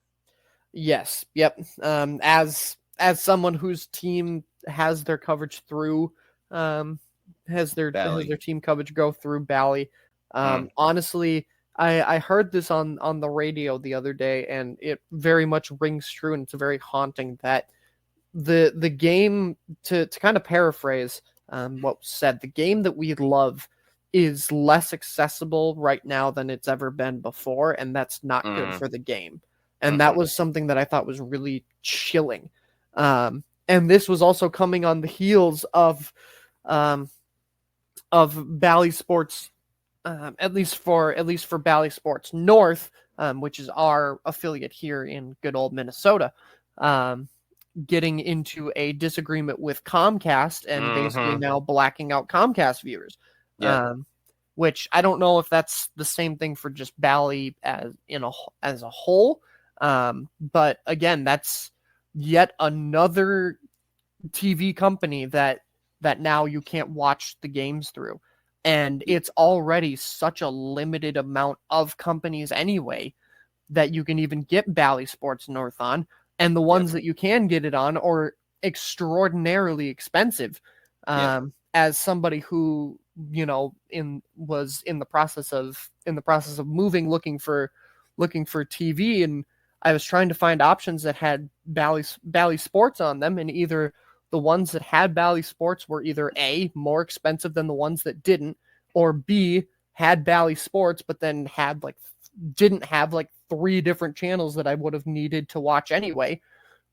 Yes. Yep. As someone whose team has their coverage through, has their team coverage go through Bally. Honestly, I heard this on the radio the other day, and it very much rings true, and it's very haunting that the game, to kind of paraphrase what was said, the game that we love is less accessible right now than it's ever been before, and that's not good for the game. And that was something that I thought was really chilling. And this was also coming on the heels of Bally Sports, at least for Bally Sports North, which is our affiliate here in good old Minnesota, getting into a disagreement with Comcast and basically now blacking out Comcast viewers. Which I don't know if that's the same thing for just Bally as a whole. But again, that's yet another TV company that now you can't watch the games through. And it's already such a limited amount of companies anyway that you can even get Bally Sports North on. And the ones that you can get it on, or extraordinarily expensive. As somebody who, was in the process of moving, looking for TV, and I was trying to find options that had Bally Sports on them, and either the ones that had Bally Sports were either A, more expensive than the ones that didn't, or B, had Bally Sports but then didn't have like 3 different channels that I would have needed to watch anyway.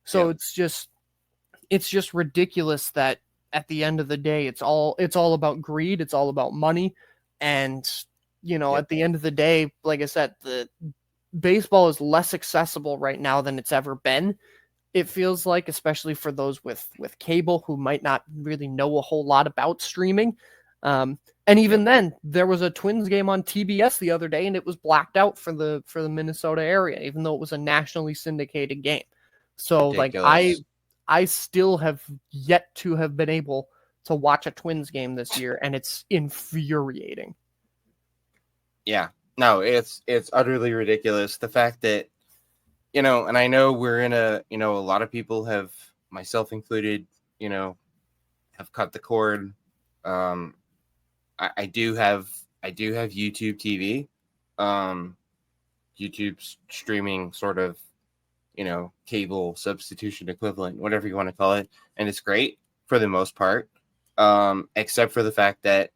So it's just ridiculous that at the end of the day, it's all about greed. It's all about money. And, at the end of the day, like I said, the baseball is less accessible right now than it's ever been. It feels like, especially for those with cable who might not really know a whole lot about streaming. And even then, there was a Twins game on TBS the other day, and it was blacked out for the Minnesota area, even though it was a nationally syndicated game. So Ridiculous. I still have yet to have been able to watch a Twins game this year, and it's infuriating. Yeah, no, it's utterly ridiculous. The fact that, and I know we're in a lot of people have, myself included, have cut the cord. I do have YouTube TV, YouTube's streaming sort of, cable substitution equivalent, whatever you want to call it. And it's great for the most part, except for the fact that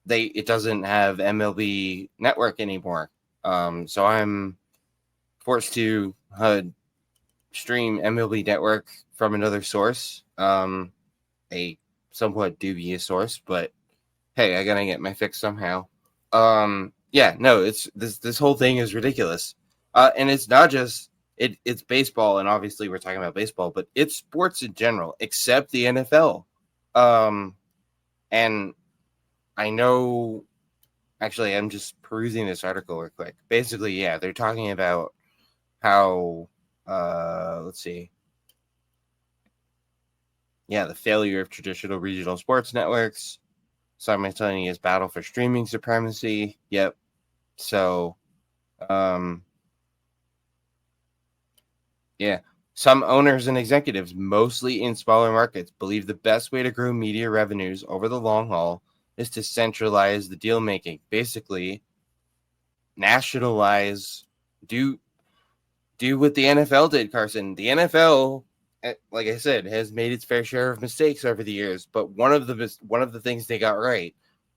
it doesn't have MLB Network anymore. So I'm forced to stream MLB Network from another source, a somewhat dubious source, but hey, I gotta get my fix somehow. It's this whole thing is ridiculous. And it's not just it's baseball, and obviously we're talking about baseball, but it's sports in general, except the NFL. And I know, actually, I'm just perusing this article real quick. Basically, they're talking about how, let's see. The failure of traditional regional sports networks, simultaneous battle for streaming supremacy. Yep. So, some owners and executives, mostly in smaller markets, believe the best way to grow media revenues over the long haul is to centralize the deal making. Basically, nationalize, do what the NFL did, Carson. The NFL, like I said, has made its fair share of mistakes over the years, but one of the things they got right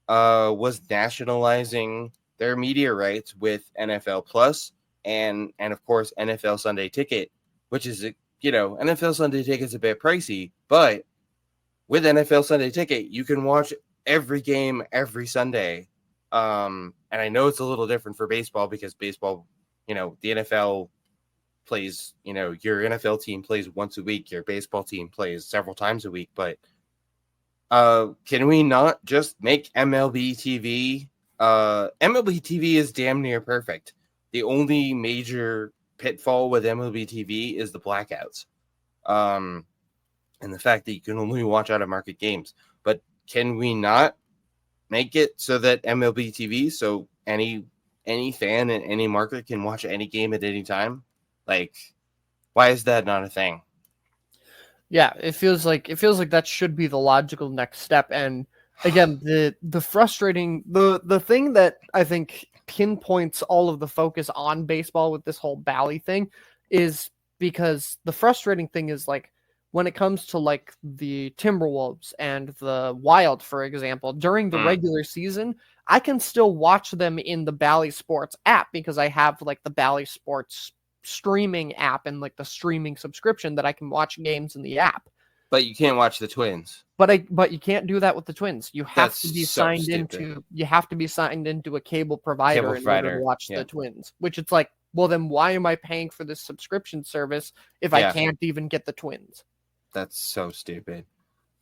was nationalizing their media rights with NFL Plus and of course NFL Sunday Ticket, which is NFL Sunday Ticket's a bit pricey, but with NFL Sunday Ticket you can watch every game every Sunday. And I know it's a little different for baseball because baseball, the NFL plays, your NFL team plays once a week, your baseball team plays several times a week, but can we not just make MLB TV? MLB TV is damn near perfect. The only major pitfall with MLB TV is the blackouts. And the fact that you can only watch out of market games. But can we not make it so that MLB TV, so any fan in any market can watch any game at any time? Like, why is that not a thing? Yeah, it feels like that should be the logical next step. And again, the frustrating the thing that I think pinpoints all of the focus on baseball with this whole Bally thing is because the frustrating thing is like when it comes to like the Timberwolves and the Wild, for example, during the regular season, I can still watch them in the Bally Sports app because I have like the Bally Sports streaming app and like the streaming subscription that I can watch games in the app. But you can't watch the Twins. But you can't do that with the Twins. You have to be signed stupid. into a cable provider in order to watch the Twins. Which it's like, well then why am I paying for this subscription service if I can't even get the Twins? That's so stupid.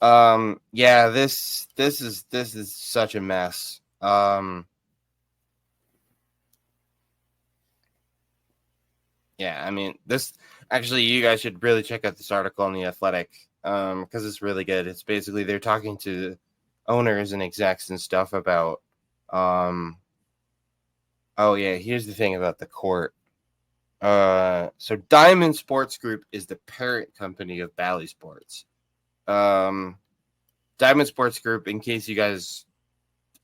This is such a mess. I mean, this actually, you guys should really check out this article on The Athletic because it's really good. It's basically they're talking to owners and execs and stuff about here's the thing about the court. So Diamond Sports Group is the parent company of Bally Sports. Diamond Sports Group, in case you guys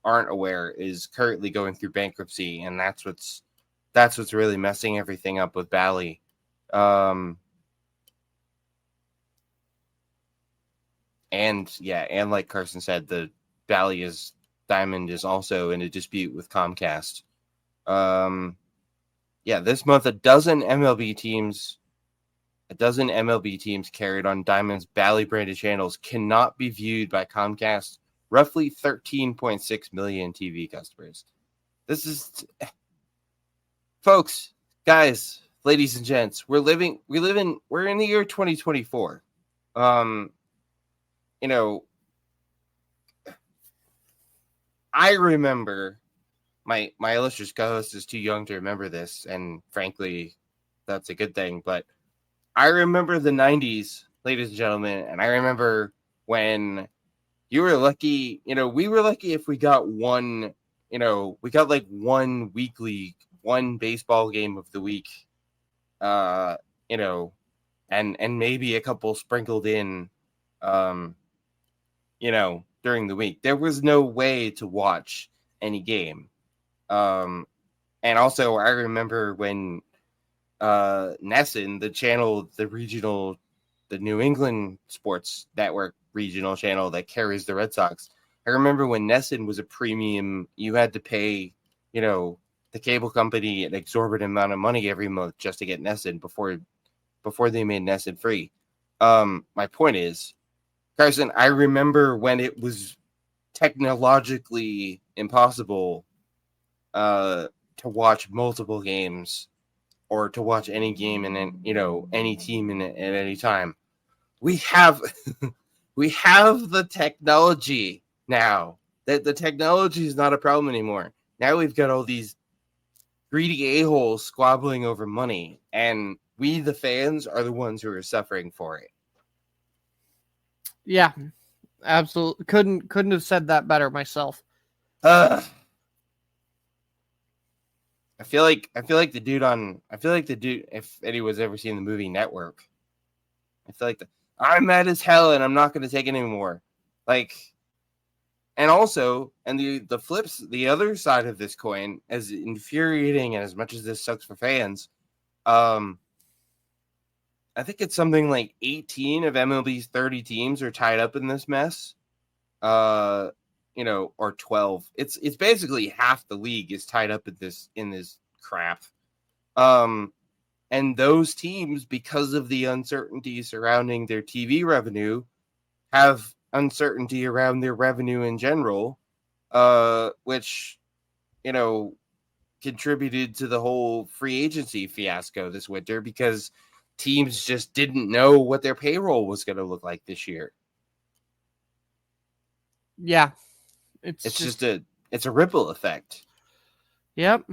aren't aware, is currently going through bankruptcy, and that's what's really messing everything up with Bally. And like Carson said, the Diamond is also in a dispute with Comcast. This month a dozen MLB teams carried on Diamond's Bally branded channels cannot be viewed by Comcast roughly 13.6 million TV customers. This is, folks, guys, ladies and gents, we're in the year 2024. I remember my illustrious co-host is too young to remember this, and frankly, that's a good thing. But I remember the 90s, ladies and gentlemen, and I remember when you were lucky, we were lucky if we got one, we got like one baseball game of the week, and maybe a couple sprinkled in, during the week. There was no way to watch any game. And also I remember when Nesson, the New England Sports Network regional channel that carries the Red Sox. I remember when Nesson was a premium, you had to pay, the cable company an exorbitant amount of money every month just to get Nesson before they made Nesson free. My point is, Carson, I remember when it was technologically impossible to watch multiple games or to watch any game and then any team at any time. We have the technology now. That the technology is not a problem anymore. Now we've got all these greedy a-holes squabbling over money, and we, the fans, are the ones who are suffering for it. Yeah, absolutely. Couldn't have said that better myself. I feel like the dude, if anyone's ever seen the movie Network, I feel like I'm mad as hell and I'm not going to take it anymore. And also, and the other side of this coin, as infuriating and as much as this sucks for fans, I think it's something like 18 of MLB's 30 teams are tied up in this mess. Or 12. It's basically half the league is tied up in this crap. And those teams, because of the uncertainty surrounding their TV revenue, have uncertainty around their revenue in general, which, contributed to the whole free agency fiasco this winter because teams just didn't know what their payroll was going to look like this year. Yeah. It's a ripple effect. Yep.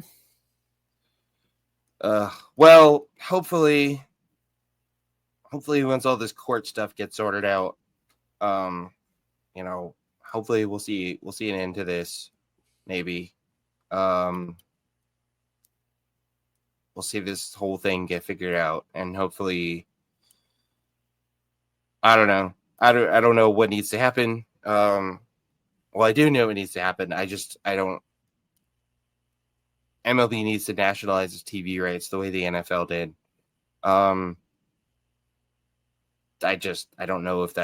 Well, hopefully once all this court stuff gets sorted out, hopefully we'll see an end to this. Maybe. We'll see this whole thing get figured out, and hopefully, I don't know. I don't know what needs to happen. Well, I do know what needs to happen. MLB needs to nationalize its TV rights the way the NFL did. I don't know if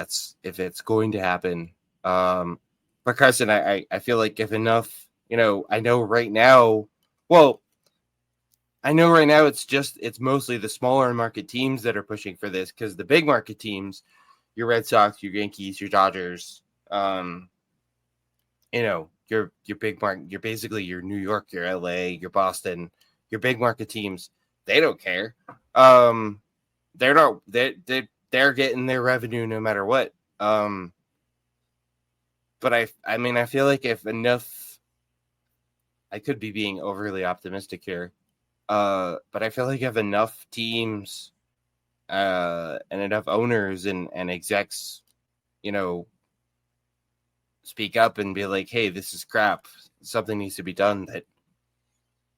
it's going to happen. But Carson, I feel like if enough, I know right now it's mostly the smaller market teams that are pushing for this, because the big market teams, your Red Sox, your Yankees, your Dodgers, your big market, you're basically your New York, your LA, your Boston, your big market teams, they don't care. They're getting their revenue no matter what. But I feel like if enough, I could be being overly optimistic here. But I feel like if enough teams and enough owners and execs, speak up and be like, hey, this is crap, something needs to be done, that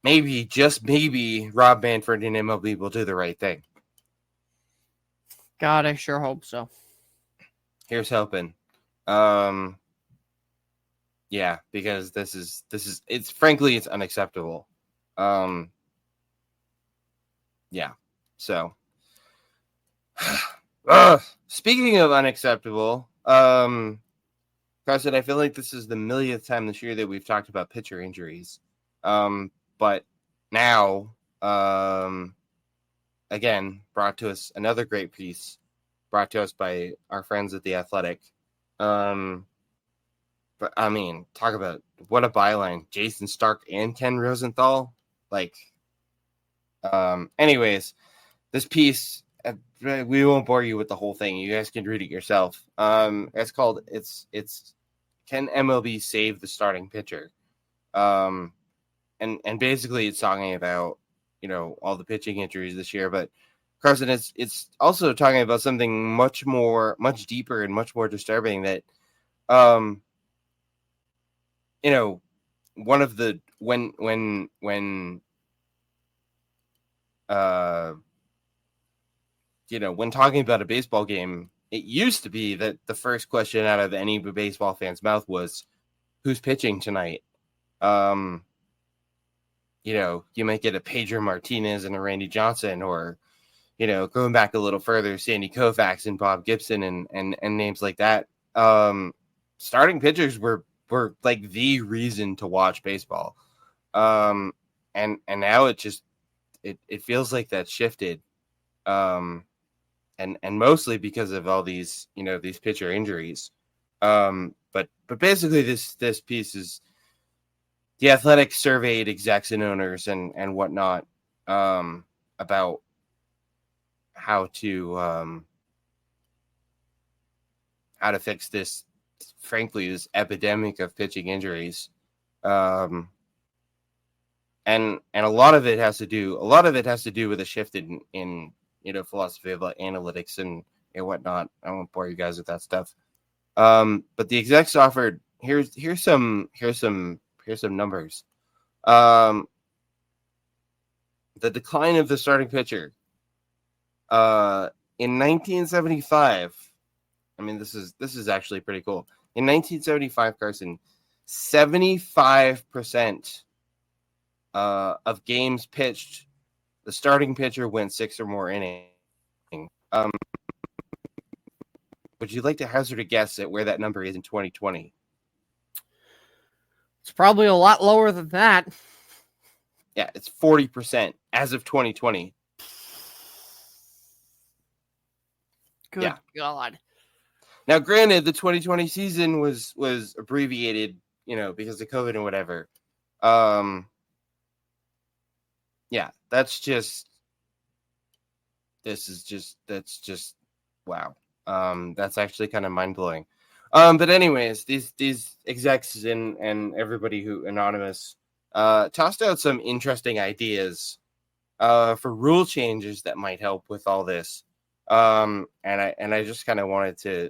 maybe, just maybe, Rob Manfred and MLB will do the right thing. God, I sure hope so. Here's hoping. Yeah, because this is it's frankly it's unacceptable. Yeah. So speaking of unacceptable, Carson, I feel like this is the millionth time this year that we've talked about pitcher injuries. But now, again, brought to us another great piece brought to us by our friends at The Athletic. But I mean, talk about what a byline. Jason Stark and Ken Rosenthal. Like, anyways, this piece, we won't bore you with the whole thing. You guys can read it yourself. It's called, it's Can MLB Save the Starting Pitcher? And basically it's talking about, all the pitching injuries this year, but Carson, it's also talking about something much deeper and much more disturbing that, one of the when talking about a baseball game, it used to be that the first question out of any baseball fan's mouth was, who's pitching tonight? You might get a Pedro Martinez and a Randy Johnson, or going back a little further, Sandy Koufax and Bob Gibson and names like that. Starting pitchers were like the reason to watch baseball. And now it feels like that shifted. And mostly because of all these, these pitcher injuries. But basically this piece is The Athletic surveyed execs and owners and whatnot, about how to fix this, frankly, this epidemic of pitching injuries. And a lot of it has to do with a shift in philosophy of analytics and whatnot. I won't bore you guys with that stuff. But the execs offered here's some numbers. The decline of the starting pitcher. In 1975, I mean, this is actually pretty cool. In 1975, Carson, 75% of games pitched, the starting pitcher went 6 or more innings. Would you like to hazard a guess at where that number is in 2020? It's probably a lot lower than that. Yeah, it's 40% as of 2020. Good God. Now, granted, the 2020 season was abbreviated, because of COVID and whatever. Yeah, that's just wow. That's actually kind of mind blowing. But anyways, these execs and everybody who anonymous tossed out some interesting ideas for rule changes that might help with all this. And I just kind of wanted to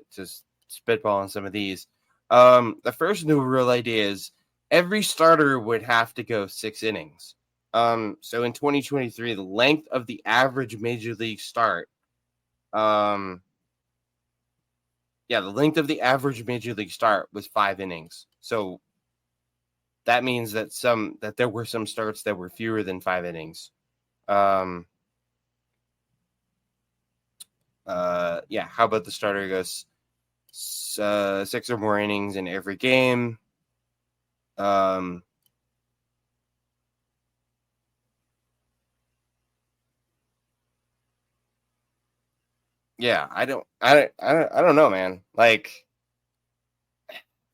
spitball on some of these. The first new rule idea is every starter would have to go 6 innings. So in 2023, the length of the average major league start, the length of the average major league start was 5 innings. So that means that there were some starts that were fewer than 5 innings. How about the starter goes 6 or more innings in every game? Yeah, I don't know, man. Like,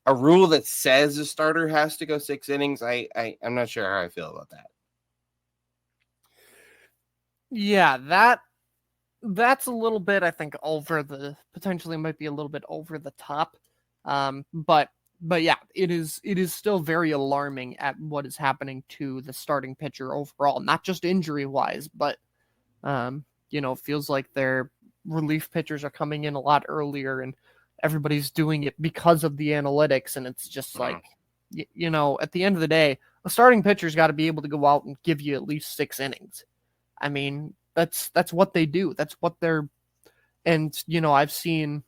a rule that says a starter has to go 6 innings, I'm not sure how I feel about that. Yeah, that's a little bit, I think, potentially might be a little bit over the top. But yeah, it is still very alarming at what is happening to the starting pitcher overall, not just injury wise, but it feels like their relief pitchers are coming in a lot earlier and everybody's doing it because of the analytics. And it's just like, at the end of the day, a starting pitcher's got to be able to go out and give you at least 6 innings. I mean, that's what they do. That's what they're, and I've seen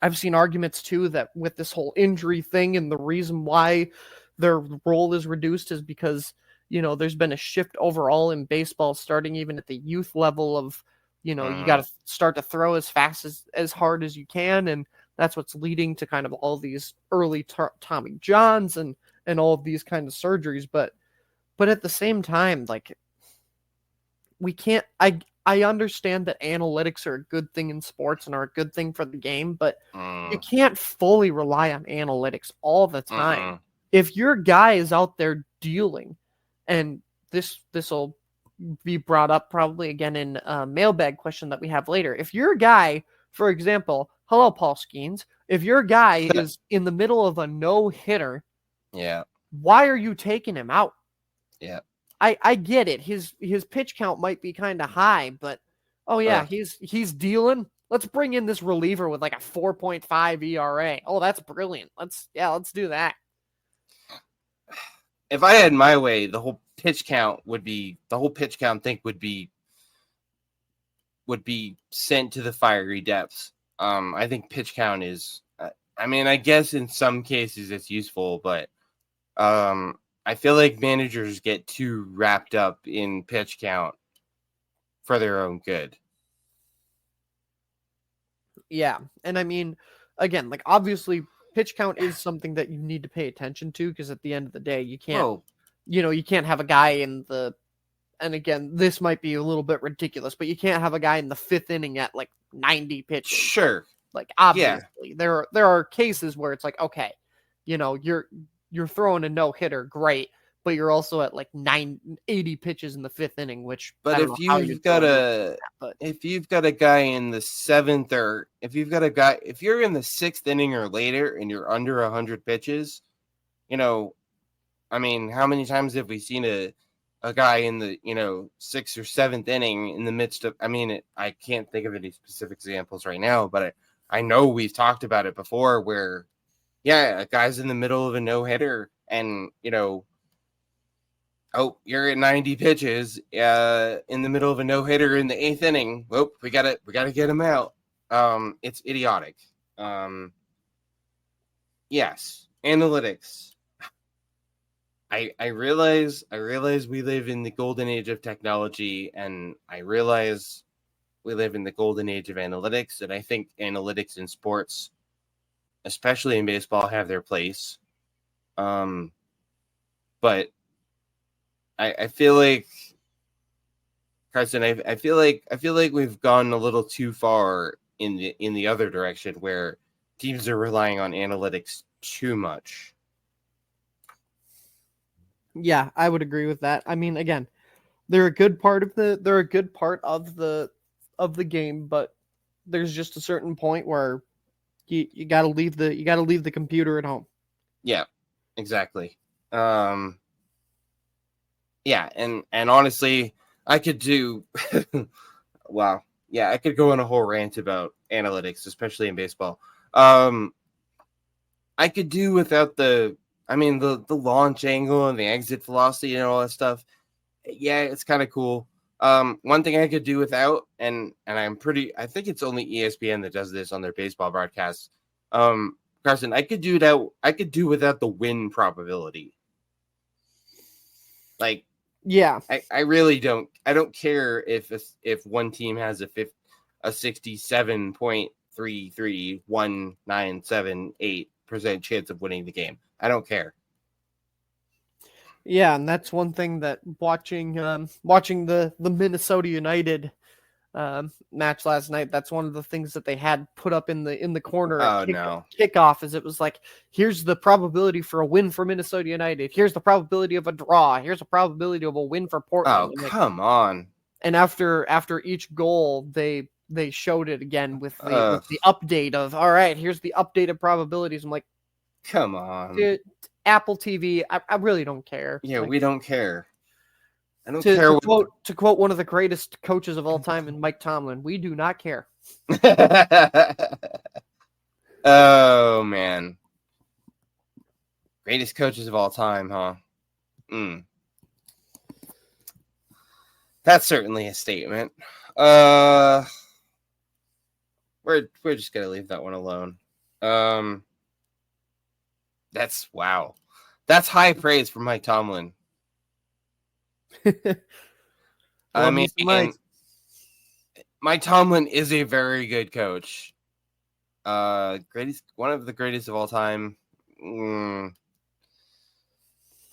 arguments too that with this whole injury thing and the reason why their role is reduced is because there's been a shift overall in baseball, starting even at the youth level of you got to start to throw as fast as hard as you can, and that's what's leading to kind of all these early Tommy Johns and all of these kind of surgeries. But at the same time, like, we can't. I understand that analytics are a good thing in sports and are a good thing for the game, but you can't fully rely on analytics all the time. If your guy is out there dealing, and this will be brought up probably again in a mailbag question that we have later. If your guy, for example, hello, Paul Skenes, if your guy is in the middle of a no-hitter, why are you taking him out? Yeah. I get it. His pitch count might be kind of high, but he's dealing. Let's bring in this reliever with like a 4.5 ERA. Oh, that's brilliant. Let's do that. If I had my way, the whole pitch count thing would be sent to the fiery depths. I think pitch count is, I guess in some cases it's useful, but I feel like managers get too wrapped up in pitch count for their own good. Yeah. And I mean, again, like, obviously pitch count is something that you need to pay attention to, because at the end of the day, you can't, you can't have a guy and again, this might be a little bit ridiculous, but you can't have a guy in the 5th inning at like 90 pitches. Sure. Like, obviously there are cases where it's like, okay, you're throwing a no-hitter, great, but you're also at like 80 pitches in the 5th inning, which, but if you've got a guy in the 7th, or if you're in the 6th inning or later and you're under 100 pitches, how many times have we seen a guy in the 6th or 7th inning in the midst of, I can't think of any specific examples right now, but I know we've talked about it before where a guy's in the middle of a no-hitter and, you're at 90 pitches in the middle of a no-hitter in the 8th inning. Well, we gotta get him out. It's idiotic. Yes, analytics. I realize we live in the golden age of technology, and I realize we live in the golden age of analytics, and I think analytics in sports, especially in baseball, have their place. But I feel like, Carson, I feel like we've gone a little too far in the other direction, where teams are relying on analytics too much. Yeah, I would agree with that. I mean, again, they're a good part of the game, but there's just a certain point where you got to leave the computer at home. Yeah, exactly. Yeah, and honestly, I could do wow. Yeah, I could go on a whole rant about analytics, especially in baseball. I could do without the launch angle and the exit velocity and all that stuff. Yeah, it's kind of cool. One thing I could do without, and I think it's only ESPN that does this on their baseball broadcasts. Carson, I could do without the win probability. Like, yeah, I really don't. I don't care if one team has a 67.33197.8% chance of winning the game. I don't care. Yeah, and that's one thing that watching the Minnesota United match last night, that's one of the things that they had put up in the corner at kickoff, is it was like, here's the probability for a win for Minnesota United, here's the probability of a draw, here's the probability of a win for Portland. Oh, come on. And after each goal, they showed it again with the update of, all right, here's the updated probabilities. I'm like, come on, dude, Apple TV, I really don't care. Yeah, we don't care. I don't care. To quote one of the greatest coaches of all time, in Mike Tomlin, we do not care. Oh, man. Greatest coaches of all time, huh? That's certainly a statement. We're just gonna leave that one alone. That's wow. That's high praise for Mike Tomlin. I Love you mean, some Mike. Mike Tomlin is a very good coach. Greatest, one of the greatest of all time. I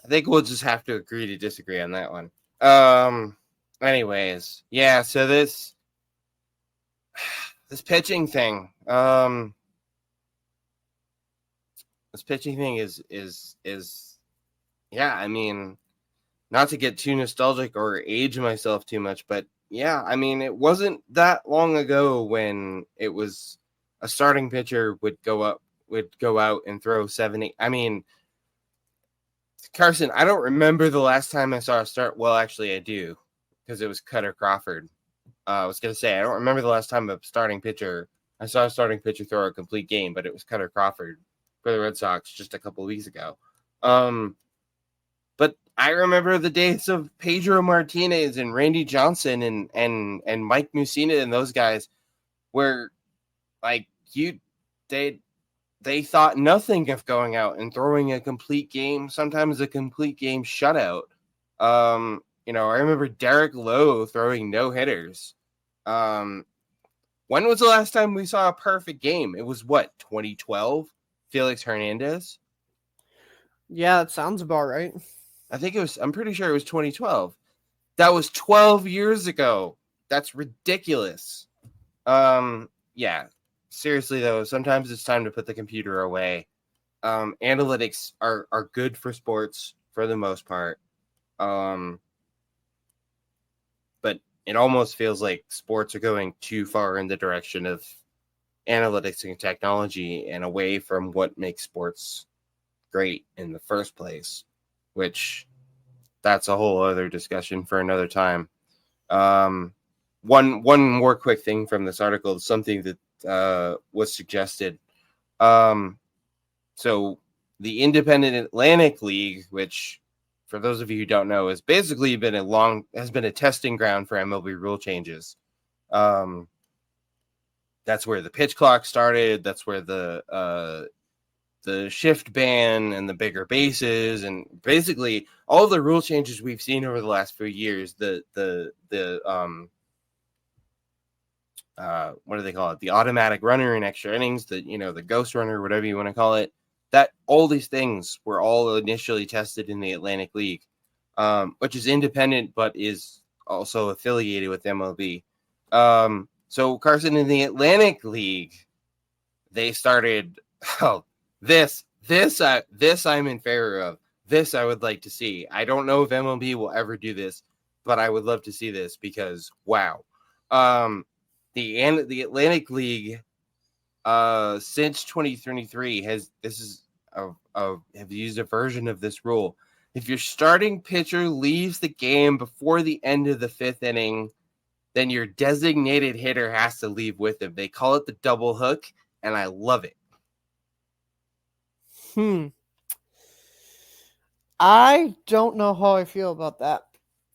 think we'll just have to agree to disagree on that one. Anyways, yeah. So this pitching thing. This pitching thing is yeah. I mean, not to get too nostalgic or age myself too much, but yeah, I mean, it wasn't that long ago when it was a starting pitcher would go out and throw 7-8. I mean, Carson, I don't remember the last time I saw a start. Well, actually, I do, because it was Cutter Crawford. I was gonna say I don't remember the last time I saw a starting pitcher throw a complete game, but it was Cutter Crawford for the Red Sox just a couple of weeks ago. But I remember the days of Pedro Martinez and Randy Johnson and Mike Mussina and those guys, where like they thought nothing of going out and throwing a complete game, sometimes a complete game shutout. I remember Derek Lowe throwing no hitters. When was the last time we saw a perfect game? It was 2012? Felix Hernandez? Yeah, that sounds about right. I'm pretty sure it was 2012. That was 12 years ago. That's ridiculous. Yeah. Seriously though, sometimes it's time to put the computer away. Analytics are good for sports for the most part. But it almost feels like sports are going too far in the direction of analytics and technology and away from what makes sports great in the first place, which that's a whole other discussion for another time. One more quick thing from this article, something that was suggested. So the Independent Atlantic League, which for those of you who don't know, has basically been a testing ground for MLB rule changes. That's where the pitch clock started. That's where the shift ban and the bigger bases and basically all the rule changes we've seen over the last few years. What do they call it? The automatic runner in extra innings, the ghost runner, whatever you want to call it. That all these things were all initially tested in the Atlantic League, which is independent but is also affiliated with MLB. So Carson, in the Atlantic League, they started. Oh, this I'm in favor of. This I would like to see. I don't know if MLB will ever do this, but I would love to see this because wow. The Atlantic League since 2023 have used a version of this rule. If your starting pitcher leaves the game before the end of the fifth inning, then your designated hitter has to leave with him. They call it the double hook, and I love it. I don't know how I feel about that.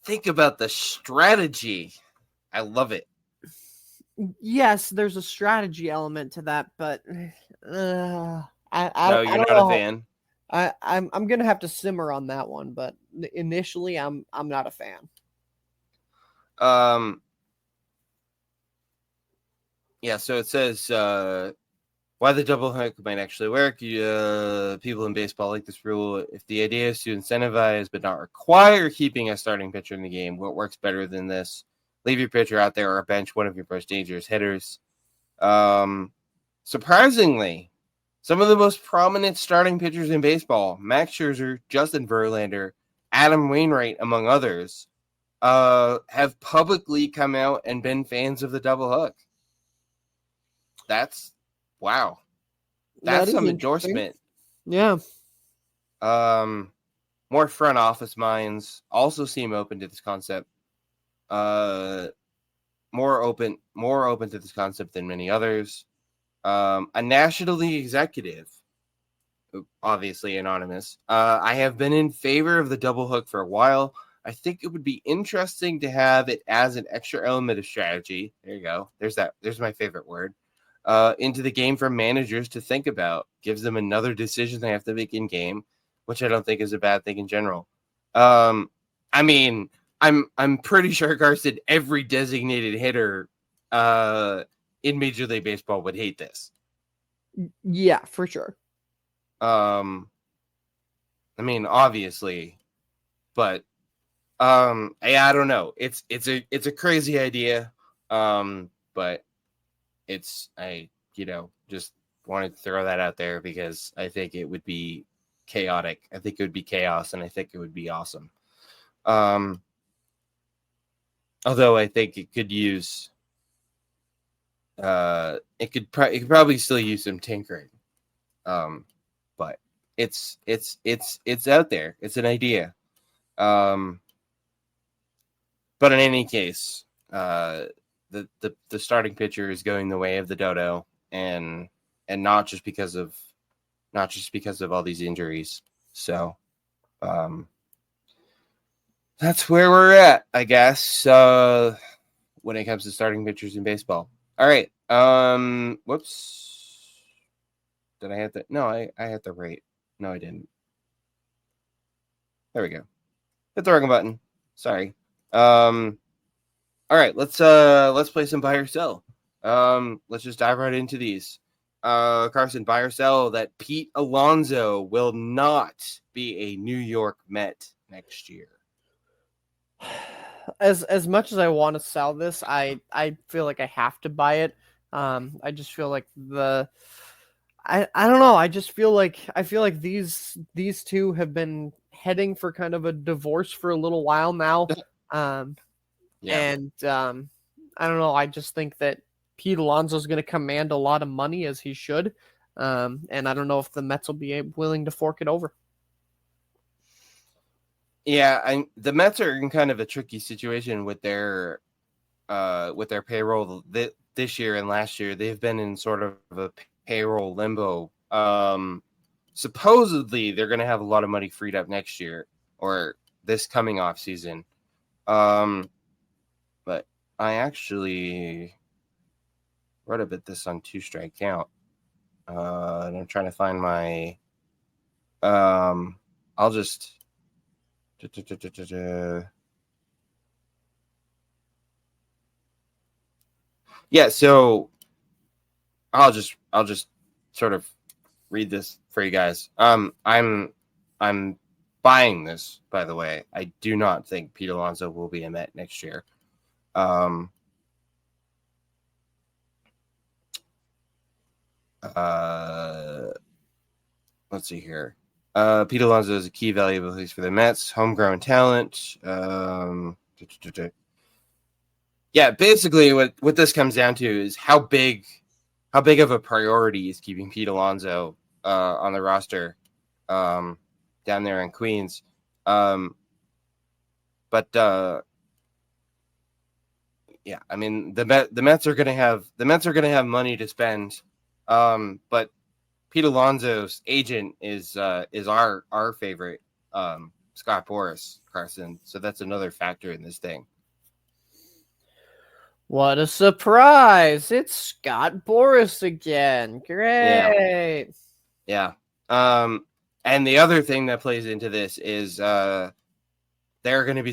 Think about the strategy. I love it. Yes, there's a strategy element to that, but You're not a fan. I'm gonna have to simmer on that one, but initially I'm not a fan. Yeah, so it says why the double hook might actually work. People in baseball like this rule. If the idea is to incentivize but not require keeping a starting pitcher in the game, what works better than this? Leave your pitcher out there or bench one of your most dangerous hitters. Surprisingly, some of the most prominent starting pitchers in baseball, Max Scherzer, Justin Verlander, Adam Wainwright, among others, have publicly come out and been fans of the double hook. That's wow. That's some endorsement. Yeah. More front office minds also seem open to this concept. More open to this concept than many others. A National League executive obviously anonymous. I have been in favor of the double hook for a while. I think it would be interesting to have it as an extra element of strategy. There you go. There's my favorite word. Into the game for managers to think about. Gives them another decision they have to make in game, which I don't think is a bad thing in general. I mean, I'm pretty sure, Carson, every designated hitter in Major League Baseball would hate this. Yeah, for sure. I mean, obviously, but yeah, I don't know. It's a crazy idea. But I just wanted to throw that out there because I think it would be chaotic. I think it would be chaos, and I think it would be awesome. Although I think it could use it could probably still use some tinkering. But it's out there. It's an idea. But in any case, the starting pitcher is going the way of the dodo, and not just because of all these injuries. So that's where we're at, I guess. When it comes to starting pitchers in baseball. All right. Whoops. Did I hit that? No, I hit the rate. No, I didn't. There we go. Hit the wrong button. Sorry. All right, let's play some buy or sell. Let's just dive right into these. Carson, buy or sell that Pete Alonso will not be a New York Met next year. As much as I want to sell this, I feel like I have to buy it. I just feel like I don't know. I feel like these two have been heading for kind of a divorce for a little while now. Yeah. And I don't know. I just think that Pete Alonso is going to command a lot of money, as he should. And I don't know if the Mets will be willing to fork it over. Yeah, the Mets are in kind of a tricky situation with their payroll this year and last year. They've been in sort of a payroll limbo. Supposedly they're going to have a lot of money freed up next year or this coming off season. But I actually wrote about this on Two Strike Count. And I'm trying to find my. I'll just. Yeah, so I'll just sort of read this for you guys. I'm buying this, by the way. I do not think Pete Alonso will be a Met next year. Let's see here. Pete Alonso is a key valuable piece for the Mets. Homegrown talent. Yeah, basically what this comes down to is how big of a priority is keeping Pete Alonso on the roster down there in Queens. But yeah, I mean the Mets are gonna have money to spend. But Pete Alonso's agent is our favorite, Scott Boras, Carson. So that's another factor in this thing. What a surprise! It's Scott Boras again. Great. Yeah. And the other thing that plays into this is there are going to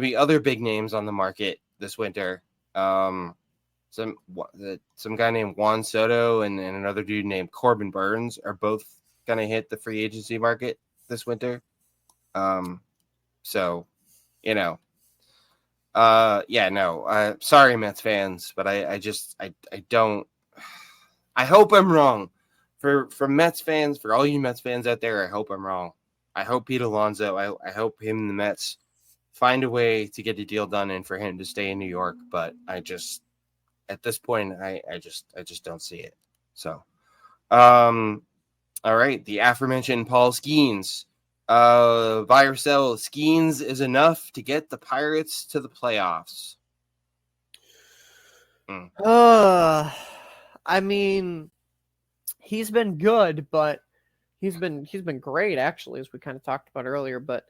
be other big names on the market this winter. Some guy named Juan Soto and another dude named Corbin Burns are both going to hit the free agency market this winter. So, sorry, Mets fans, but I don't. I hope I'm wrong. For Mets fans, for all you Mets fans out there, I hope I'm wrong. I hope Pete Alonso. I hope him and the Mets find a way to get a deal done and for him to stay in New York. But at this point, I just don't see it. So, all right, the aforementioned Paul Skenes. Buy or sell, Skenes is enough to get the Pirates to the playoffs. I mean, he's been good, but he's been great actually, as we kind of talked about earlier, but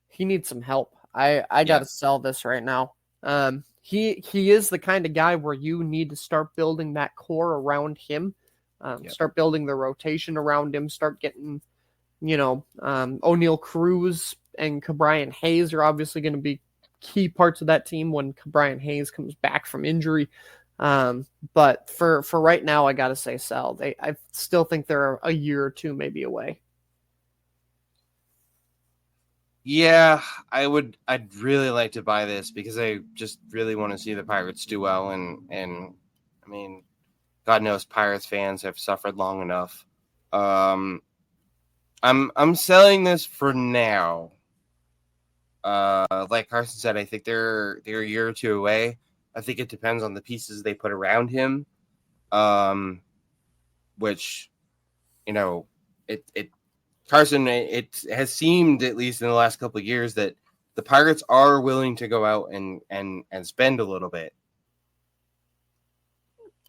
he needs some help. I got to sell this right now. He is the kind of guy where you need to start building that core around him, start building the rotation around him, start getting, O'Neal Cruz and Cabrian Hayes are obviously going to be key parts of that team when Cabrian Hayes comes back from injury. But for right now, I got to say sell. I still think they're a year or two maybe away. Yeah, I'd really like to buy this because I just really want to see the Pirates do well. And I mean, God knows Pirates fans have suffered long enough. I'm selling this for now. Like Carson said, I think they're a year or two away. I think it depends on the pieces they put around him. Which, Carson, it has seemed, at least in the last couple of years, that the Pirates are willing to go out and spend a little bit.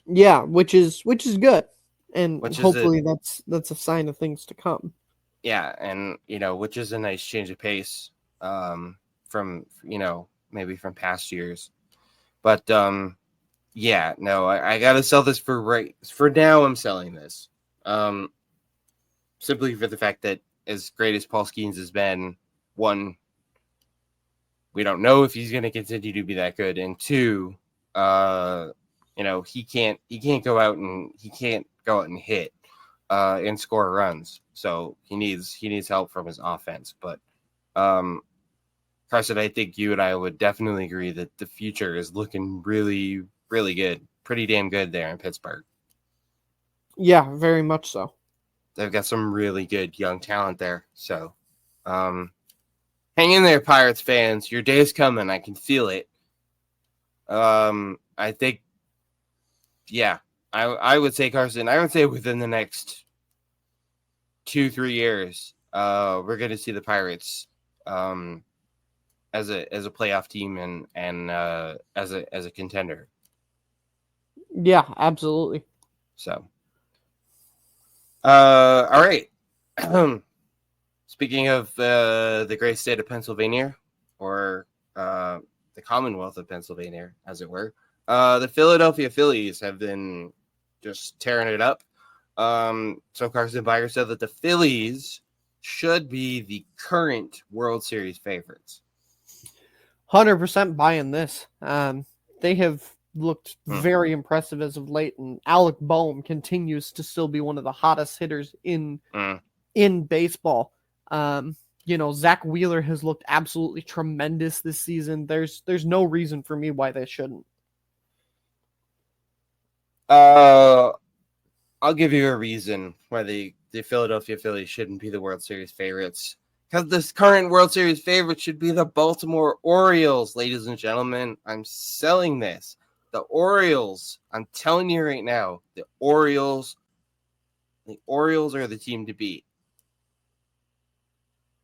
Yeah, which is good, and hopefully that's a sign of things to come. Yeah, and which is a nice change of pace from maybe from past years, but yeah, no, I gotta sell this for now. I'm selling this. Simply for the fact that, as great as Paul Skenes has been, one, we don't know if he's going to continue to be that good, and two, he can't go out and hit and score runs, so he needs help from his offense. But Carson, I think you and I would definitely agree that the future is looking really, really good, pretty damn good there in Pittsburgh. Yeah, very much so. They've got some really good young talent there. So hang in there, Pirates fans. Your day's coming. I can feel it. I think, yeah, I would say, Carson, I would say within the next 2-3 years, we're going to see the Pirates as a playoff team and as a contender. Yeah, absolutely. So. All right. Speaking of the great state of Pennsylvania, or the Commonwealth of Pennsylvania, as it were, the Philadelphia Phillies have been just tearing it up. So Carson Beyer said that the Phillies should be the current World Series favorites. 100% buying this. They have looked very impressive as of late, and Alec Boehm continues to still be one of the hottest hitters in baseball. Zach Wheeler has looked absolutely tremendous this season. There's no reason for me why they shouldn't. I'll give you a reason why the Philadelphia Phillies shouldn't be the World Series favorites. Because this current World Series favorite should be the Baltimore Orioles, ladies and gentlemen. I'm selling this. The Orioles, I'm telling you right now, the Orioles are the team to beat.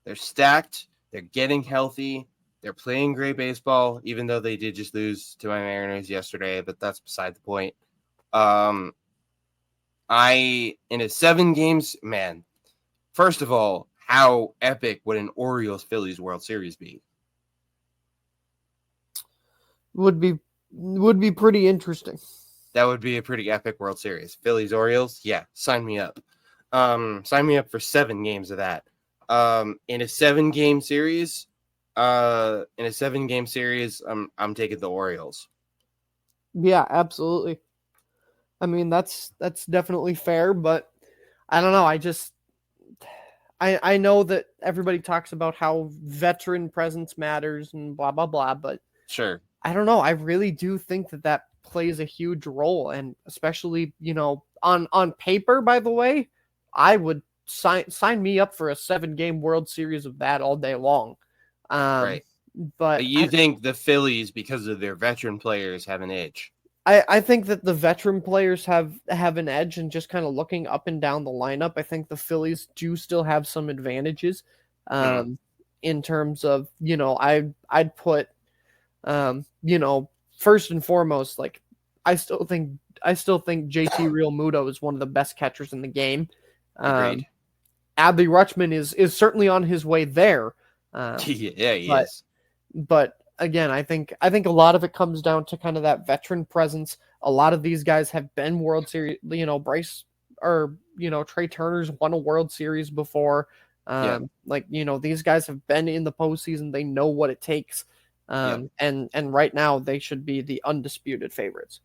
They're stacked. They're getting healthy. They're playing great baseball, even though they did just lose to my Mariners yesterday, but that's beside the point. In a 7 games, man, first of all, how epic would an Orioles-Phillies World Series be? Would be pretty interesting. That would be a pretty epic World Series. Phillies Orioles, yeah, sign me up. Sign me up for 7 games of that. In a 7-game series, I'm taking the Orioles. Yeah, absolutely. I mean, that's definitely fair, but I don't know. I know that everybody talks about how veteran presence matters and blah blah blah, but sure. I don't know. I really do think that plays a huge role, and especially, on paper, by the way, I would sign me up for a 7-game World Series of that all day long. Right. But you think the Phillies, because of their veteran players, have an edge? I think that the veteran players have an edge, and just kind of looking up and down the lineup, I think the Phillies do still have some advantages in terms of, I'd put, first and foremost, like, I still think JT Realmuto is one of the best catchers in the game. Agreed. Adley Rutschman is certainly on his way there. Yeah, he But is. but again, I think a lot of it comes down to kind of that veteran presence. A lot of these guys have been World Series, Bryce or Trey Turner's won a World Series before. Yeah, These guys have been in the postseason. They know what it takes. yeah. And right now they should be the undisputed favorites.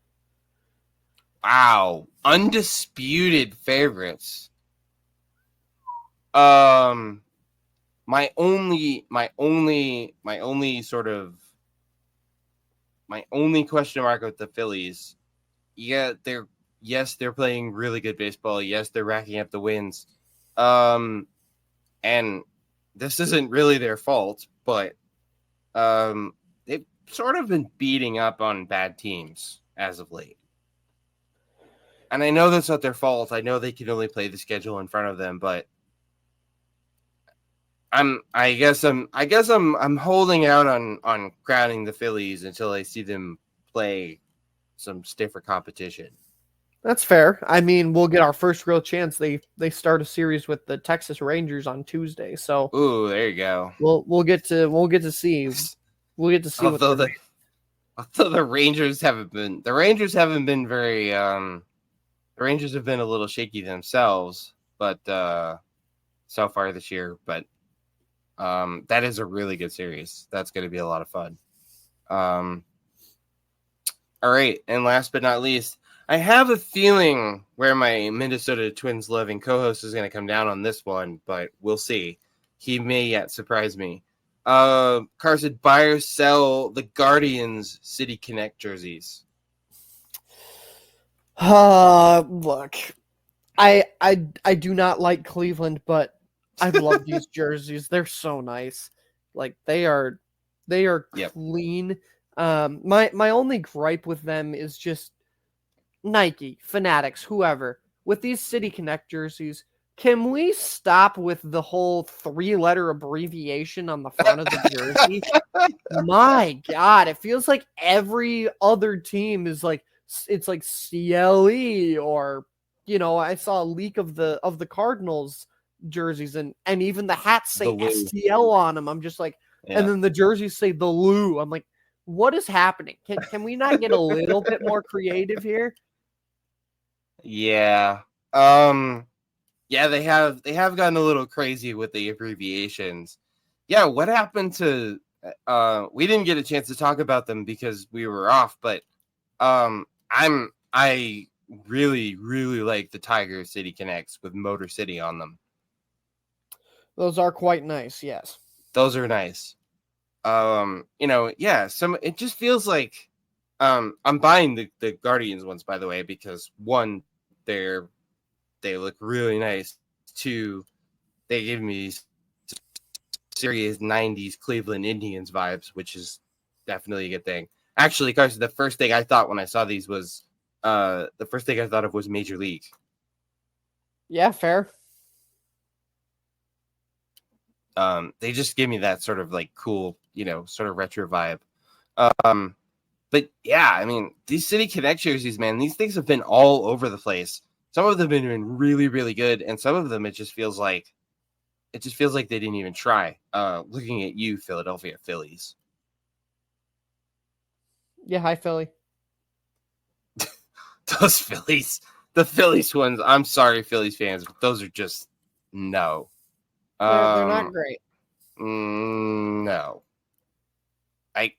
Wow, undisputed favorites. My only question mark with the Phillies. Yeah, they're playing really good baseball. Yes, they're racking up the wins. And this isn't really their fault, but they've sort of been beating up on bad teams as of late. And I know that's not their fault. I know they can only play the schedule in front of them, but I guess I'm holding out on crowning the Phillies until I see them play some stiffer competition. That's fair. I mean, we'll get our first real chance. They start a series with the Texas Rangers on Tuesday, so Ooh, there you go. we'll get to see Although the Rangers haven't been very the Rangers have been a little shaky themselves, but so far this year, but that is a really good series. That's going to be a lot of fun. All right, and last but not least, I have a feeling where my Minnesota Twins loving co-host is going to come down on this one, but we'll see. He may yet surprise me. Carson, buy or sell the Guardians City Connect jerseys? Look, I do not like Cleveland, but I love these jerseys. They're so nice. Like they are Yep. clean. My only gripe with them is just Nike, Fanatics, whoever. With these City Connect jerseys, can we stop with the whole 3-letter abbreviation on the front of the jersey? My God, it feels like every other team is like it's like CLE or I saw a leak of the Cardinals jerseys and even the hats say The Lou. STL on them. I'm just like, Yeah. and then the jerseys say the Lou. I'm like, what is happening? Can we not get a little bit more creative here? Yeah. Yeah, they have gotten a little crazy with the abbreviations. Yeah, what happened to we didn't get a chance to talk about them because we were off, but I really like the Tiger City Connects with Motor City on them. Those are quite nice, yes. Those are nice. It just feels like I'm buying the Guardians ones, by the way, because one, they look really nice. Two, they give me serious 90s Cleveland Indians vibes, which is definitely a good thing. Actually, Carson, the first thing I thought when I saw these was the first thing I thought of was Major League. Yeah, fair. They just give me that sort of like cool, sort of retro vibe. But yeah, I mean, these City Connect jerseys, man, these things have been all over the place. Some of them have been really, really good, and some of them it just feels like they didn't even try. Looking at you, Philadelphia Phillies. Yeah, hi Philly. Those Phillies, the Phillies ones. I'm sorry, Phillies fans, but those are just no. They're not great. No. I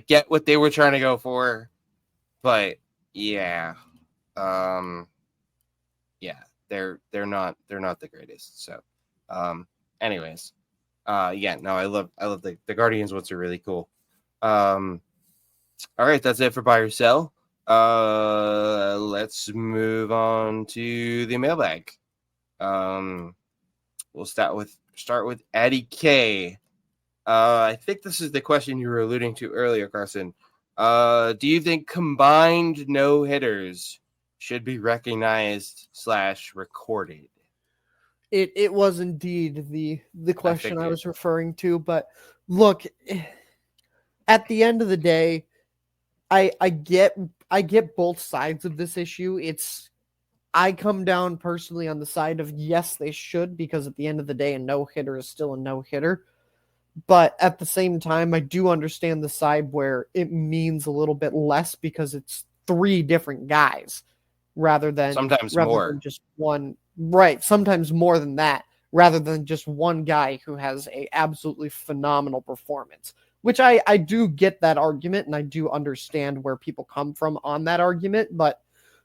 get what they were trying to go for, but yeah. Yeah, they're not the greatest. So anyways. Yeah, no, I love the Guardians ones are really cool. All right, that's it for buy or sell. Let's move on to the mailbag. We'll start with Eddie K. I think this is the question you were alluding to earlier, Carson. Do you think combined no hitters should be recognized / recorded? It was indeed the question I was referring to, but look, at the end of the day, I get both sides of this issue. I come down personally on the side of yes, they should, because at the end of the day, a no-hitter is still a no-hitter. But at the same time, I do understand the side where it means a little bit less because it's three different guys rather than Sometimes more. just one. Right, sometimes more than that, rather than just one guy who has a absolutely phenomenal performance. Which I do get that argument, and I do understand where people come from on that argument. But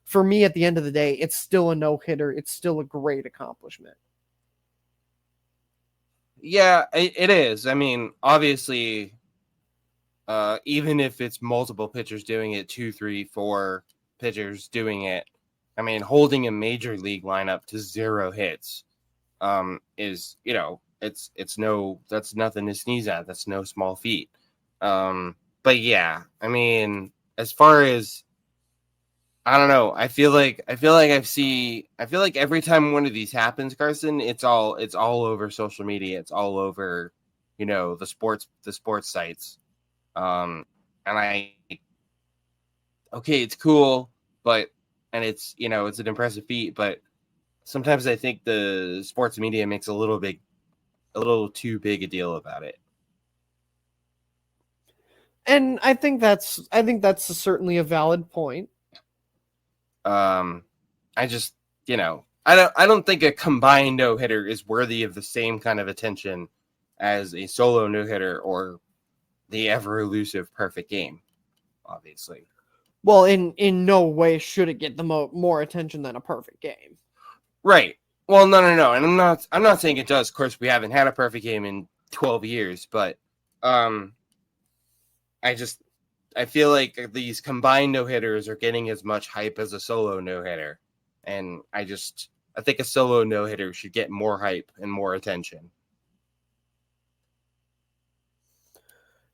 for me, at the end of the day, it's still a no-hitter. It's still a great accomplishment. Yeah, it is. I mean, obviously, even if it's multiple pitchers doing it, 2, 3, 4 pitchers doing it, I mean, holding a major league lineup to 0 hits, is, that's nothing to sneeze at. That's no small feat. But yeah, I mean, as far as, I don't know, I feel like every time one of these happens, Carson, it's all over social media. It's all over, the sports sites. And okay, it's cool, and it's, it's an impressive feat, but sometimes I think the sports media makes a little too big a deal about it. And I think that's certainly a valid point. I just, I don't think a combined no-hitter is worthy of the same kind of attention as a solo no-hitter or the ever elusive perfect game, obviously. Well, in no way should it get the more attention than a perfect game. Right. Well, no, and I'm not saying it does. Of course, we haven't had a perfect game in 12 years, but I feel like these combined no-hitters are getting as much hype as a solo no-hitter. And I think a solo no-hitter should get more hype and more attention.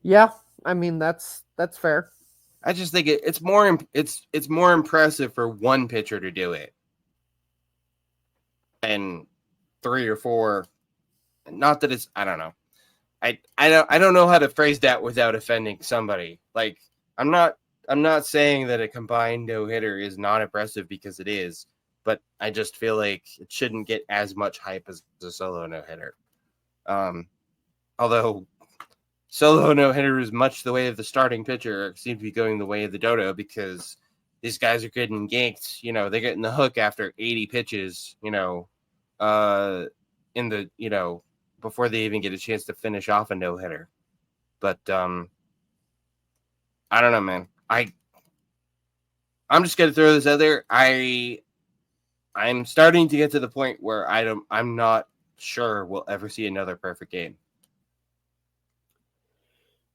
Yeah, I mean that's fair. I just think it's more impressive for one pitcher to do it and 3 or 4. Not that it's, I don't know. I don't know how to phrase that without offending somebody. Like, I'm not saying that a combined no-hitter is not impressive, because it is, but I just feel like it shouldn't get as much hype as a solo no-hitter. Although solo no-hitter is much the way of the starting pitcher, seem to be going the way of the dodo, because these guys are getting ganked. They're getting the hook after 80 pitches, in the, before they even get a chance to finish off a no-hitter. But I don't know, man. I'm just gonna throw this out there. I'm starting to get to the point where I'm not sure we'll ever see another perfect game.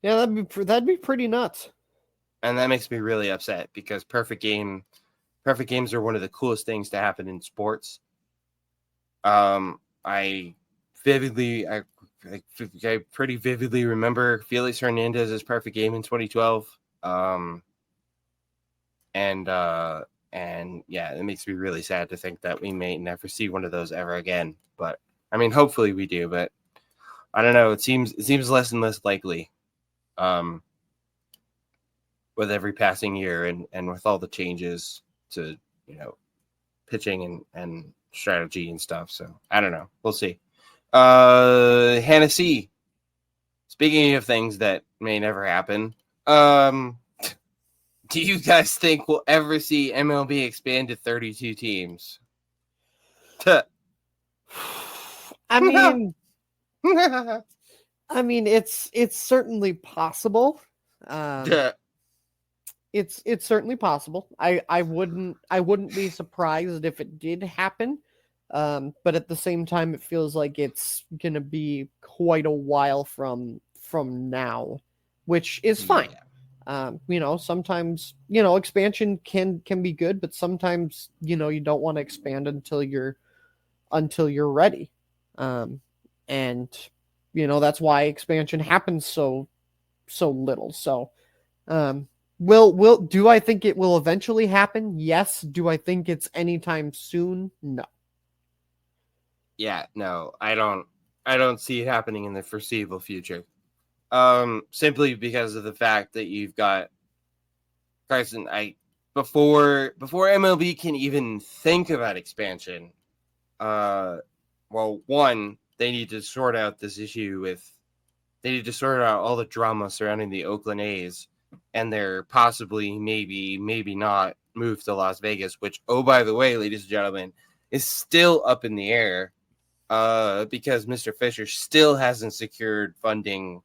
Yeah, that'd be pretty nuts. And that makes me really upset, because perfect games are one of the coolest things to happen in sports. I pretty vividly remember Felix Hernandez's perfect game in 2012. And yeah, it makes me really sad to think that we may never see one of those ever again. But I mean, hopefully we do. But I don't know. It seems less and less likely. With every passing year, and with all the changes to, pitching and strategy and stuff. So I don't know. We'll see. Hannah C. Speaking of things that may never happen, do you guys think we'll ever see MLB expand to 32 teams? I mean, it's certainly possible. It's certainly possible. I wouldn't be surprised if it did happen. But at the same time, it feels like it's gonna be quite a while from now, which is fine. Sometimes expansion can be good, but sometimes you don't want to expand until you're ready, and that's why expansion happens so little. So, do I think it will eventually happen? Yes. Do I think it's anytime soon? No. Yeah, no, I don't see it happening in the foreseeable future. Simply because of the fact that you've got Carson. before MLB can even think about expansion, well, one, they need to sort out this issue with. They need to sort out all the drama surrounding the Oakland A's and their possibly, maybe not move to Las Vegas, which, oh, by the way, ladies and gentlemen, is still up in the air because Mr. Fisher still hasn't secured funding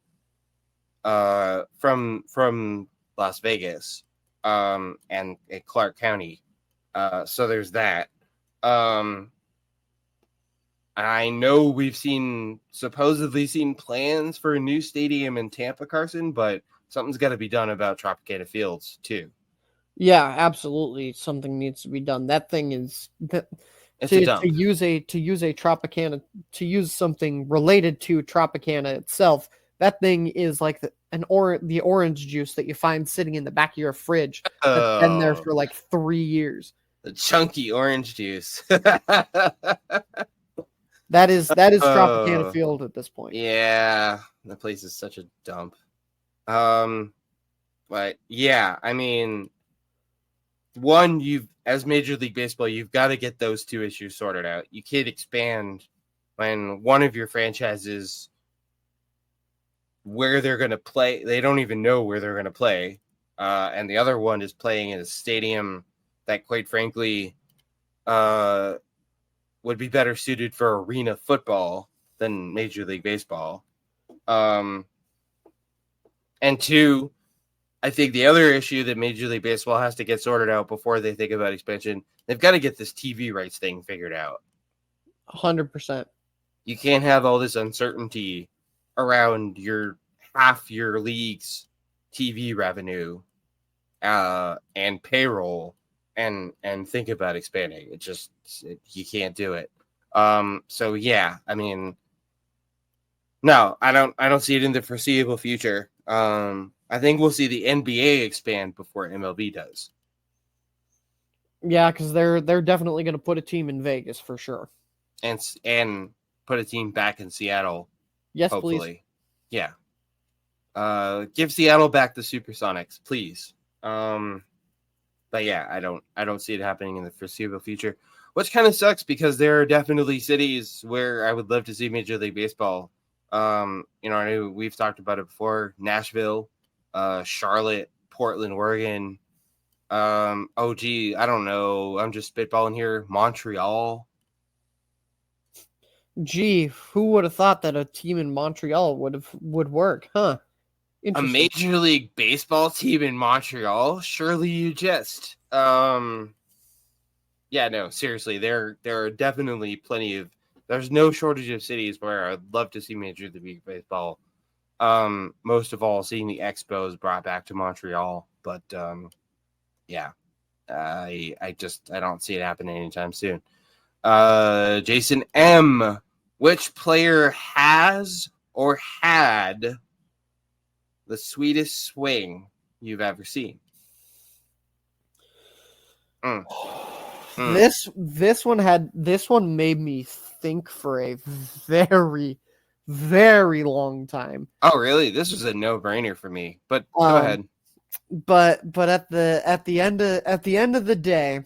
from Las Vegas and Clark County. So there's that. I know we've supposedly seen plans for a new stadium in Tampa, Carson, but something's got to be done about Tropicana Fields too. Yeah, absolutely. Something needs to be done. That thing is It's a dump. to use a Tropicana, to use something related to Tropicana itself. That thing is like the orange juice that you find sitting in the back of your fridge that's been there for like 3 years. The chunky orange juice. That is Tropicana Field at this point. Yeah, the place is such a dump. But yeah, I mean, one, as Major League Baseball, you've got to get those two issues sorted out. You can't expand when one of your franchises, where they're going to play, they don't even know where they're going to play, and the other one is playing in a stadium that, quite frankly, would be better suited for arena football than Major League Baseball. And two, I think the other issue that Major League Baseball has to get sorted out before they think about expansion, they've got to get this TV rights thing figured out. 100%. You can't have all this uncertainty around half your league's TV revenue and payroll and think about expanding. You can't do it. So yeah, I mean, no, I don't see it in the foreseeable future. I think we'll see the NBA expand before MLB does. Yeah, because they're definitely going to put a team in Vegas for sure, and put a team back in Seattle. Yes, hopefully. Please. Yeah. Give Seattle back the Supersonics, please. But yeah, I don't see it happening in the foreseeable future, which kind of sucks because there are definitely cities where I would love to see Major League Baseball. I know we've talked about it before: Nashville, Charlotte, Portland, Oregon. I don't know. I'm just spitballing here. Montreal. Gee, who would have thought that a team in Montreal would work, huh? A Major League Baseball team in Montreal? Surely you just. Yeah, no, seriously, there are definitely there's no shortage of cities where I'd love to see Major League Baseball. Most of all, seeing the Expos brought back to Montreal, but yeah, I don't see it happening anytime soon. Jason M, which player has or had the sweetest swing you've ever seen? This one made me think for a very, very long time. Oh, really? This was a no-brainer for me. But go ahead. But at the end of the day,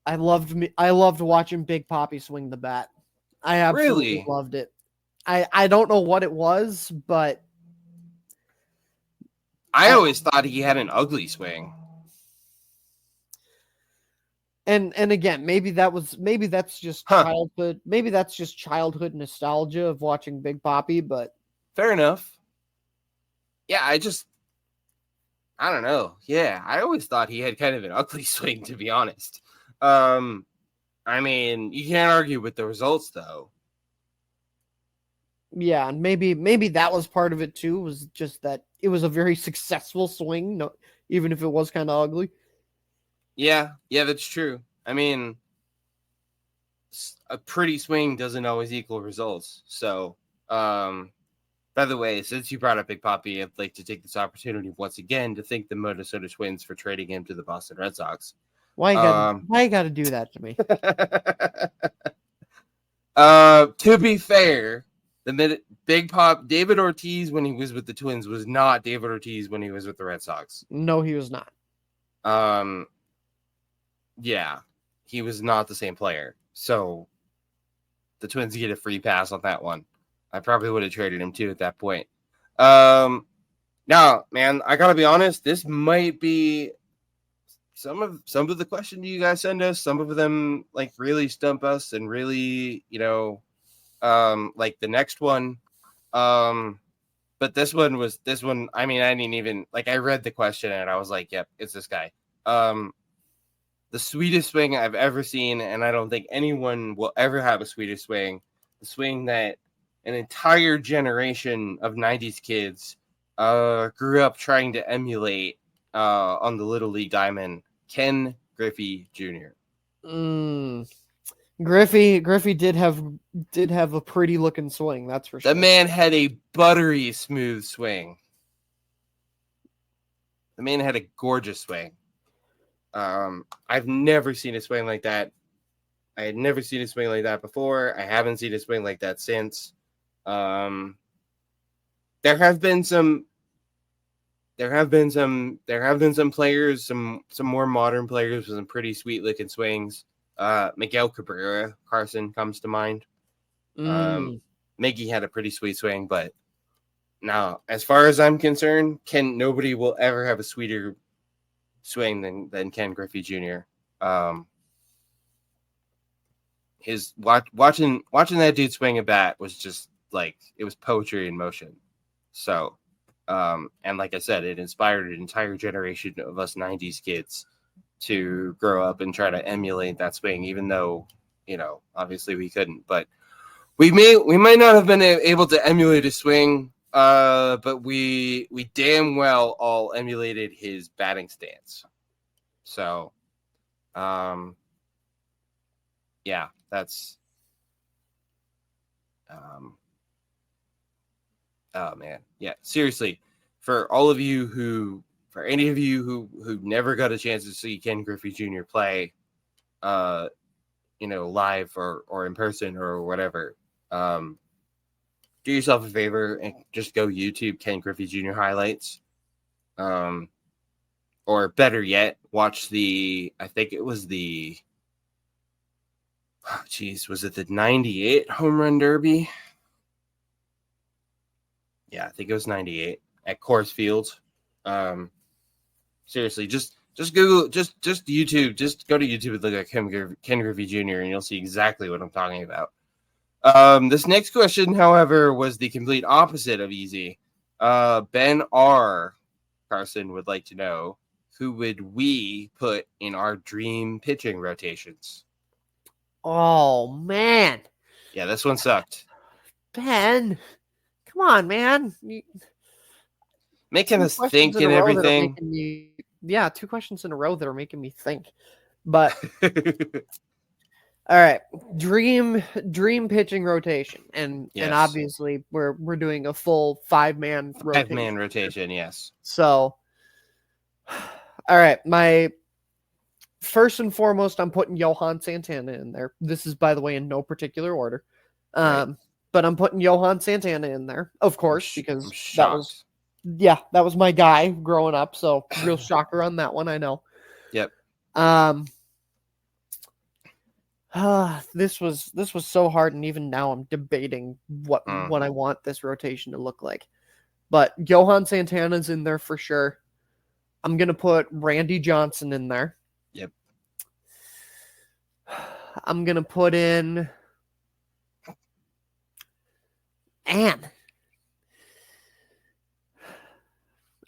I loved watching Big Papi swing the bat. I absolutely loved it. I don't know what it was, but I always thought he had an ugly swing. And again, maybe that's just childhood. Maybe that's just childhood nostalgia of watching Big Papi, but fair enough. Yeah, I don't know. Yeah, I always thought he had kind of an ugly swing, to be honest. I mean, you can't argue with the results, though. Yeah, and maybe that was part of it too. Was just that it was a very successful swing, even if it was kind of ugly. Yeah, that's true. I mean, a pretty swing doesn't always equal results. So, by the way, since you brought up Big Papi, I'd like to take this opportunity once again to thank the Minnesota Twins for trading him to the Boston Red Sox. Why you got to do that to me? To be fair, David Ortiz when he was with the Twins was not David Ortiz when he was with the Red Sox. No, he was not. Yeah, he was not the same player. So the Twins get a free pass on that one. I probably would have traded him too at that point. Now, man, I gotta be honest. This might be some of the questions you guys send us. Some of them like really stump us, and really, like the next one. But this one. I mean, I didn't even like. I read the question and I was like, "Yep, it's this guy." The sweetest swing I've ever seen, and I don't think anyone will ever have a sweeter swing. The swing that an entire generation of '90s kids grew up trying to emulate on the Little League diamond. Ken Griffey Jr. Griffey did have a pretty looking swing, that's for sure. The man had a buttery smooth swing. The man had a gorgeous swing. I've never seen a swing like that. I had never seen a swing like that before. I haven't seen a swing like that since. There have been some players, some more modern players with some pretty sweet looking swings. Miguel Cabrera, Carson comes to mind. Miggy had a pretty sweet swing, but now, as far as I'm concerned, nobody will ever have a sweeter swing than Ken Griffey Jr. His watching that dude swing a bat was just like, it was poetry in motion. So, and like I said, it inspired an entire generation of us '90s kids to grow up and try to emulate that swing, even though, obviously we couldn't. But we might not have been able to emulate his swing, but we damn well all emulated his batting stance. So, yeah, that's, oh man, yeah, seriously, for any of you who never got a chance to see Ken Griffey Jr. play, live or in person or whatever, do yourself a favor and just go YouTube Ken Griffey Jr. highlights. Or better yet, watch I think it was was it the 98 home run derby? Yeah, I think it was 98 at Coors Field. Seriously, just Google, just YouTube, just go to YouTube and look at Ken Griffey Jr. and you'll see exactly what I'm talking about. This next question, however, was the complete opposite of easy. Ben R. Carson would like to know, who would we put in our dream pitching rotations? Oh, man. Yeah, this one sucked. Ben, come on, man. Making us think and everything. 2 questions in a row that are making me think. But all right, dream pitching rotation, and obviously we're doing a full 5-man rotation. 5-man rotation, yes. So, all right, my first and foremost, I'm putting Johan Santana in there. This is, by the way, in no particular order. Right. But I'm putting Johan Santana in there, of course, because that was my guy growing up. So real shocker on that one, I know. Yep. This was so hard, and even now I'm debating what I want this rotation to look like. But Johan Santana's in there for sure. I'm gonna put Randy Johnson in there. Yep. I'm gonna put in Ann.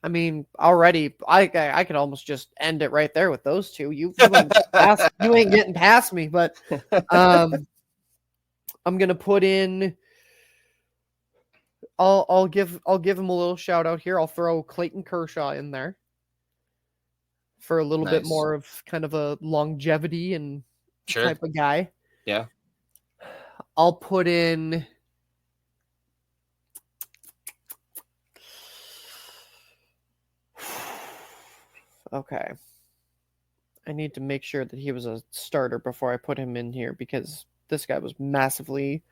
I mean, already, I could almost just end it right there with those two. You ain't getting past me, but I'm gonna put in. I'll give him a little shout out here. I'll throw Clayton Kershaw in there for a little bit more of kind of a longevity and type of guy. Yeah. I'll put in. Okay. I need to make sure that he was a starter before I put him in here, because this guy was massively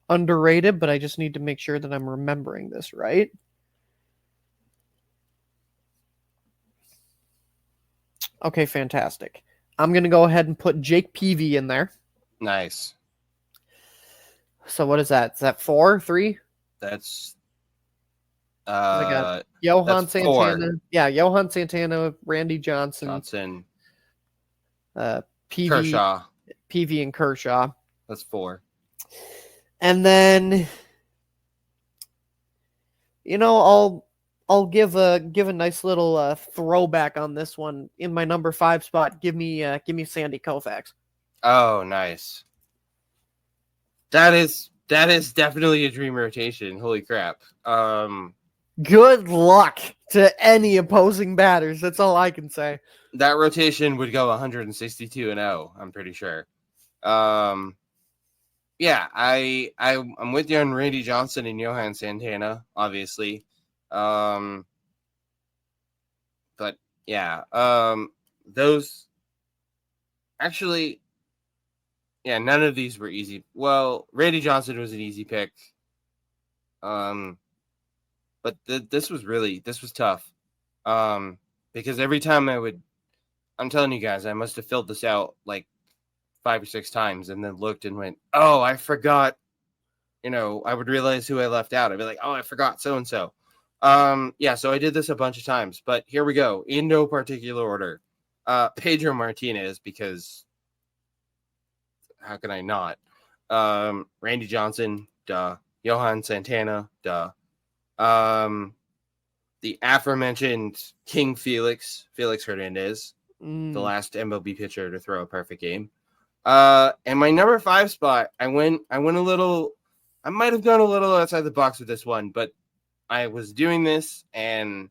underrated, but I just need to make sure that I'm remembering this right. Okay, fantastic. I'm going to go ahead and put Jake Peavy in there. Nice. So what is that? Is that 4, 3? That's I got Johan that's Santana. 4. Yeah, Johan Santana, Randy Johnson, Johnson, uh, PV, Kershaw. PV, and Kershaw. That's 4. And then, I'll give a nice little throwback on this one. In my number 5 spot, give me Sandy Koufax. Oh, nice. That is definitely a dream rotation. Holy crap. Good luck to any opposing batters. That's all I can say. That rotation would go 162-0, I'm pretty sure. Yeah, I'm with you on Randy Johnson and Johan Santana, obviously. But yeah, those actually, yeah, none of these were easy. Well, Randy Johnson was an easy pick. But this was tough. Because every time I'm telling you guys, I must have filled this out like 5 or 6 times and then looked and went, oh, I forgot. I would realize who I left out. I'd be like, oh, I forgot so and so. Yeah, so I did this a bunch of times, but here we go in no particular order. Pedro Martinez, because how can I not? Randy Johnson, duh. Johan Santana, duh. The aforementioned King Felix Hernandez, the last MLB pitcher to throw a perfect game. And my number 5 spot, I went a little. I might have gone a little outside the box with this one, but I was doing this and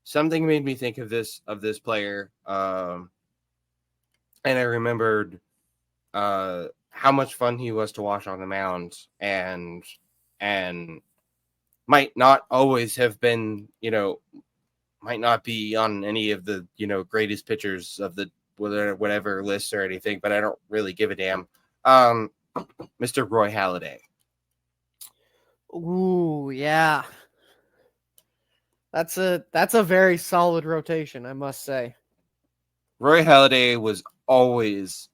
something made me think of this player. And I remembered how much fun he was to watch on the mound, and might not always have been, might not be on any of the, greatest pitchers of the whatever list or anything, but I don't really give a damn. Mr. Roy Halladay. Ooh, yeah. That's a very solid rotation, I must say. Roy Halladay was always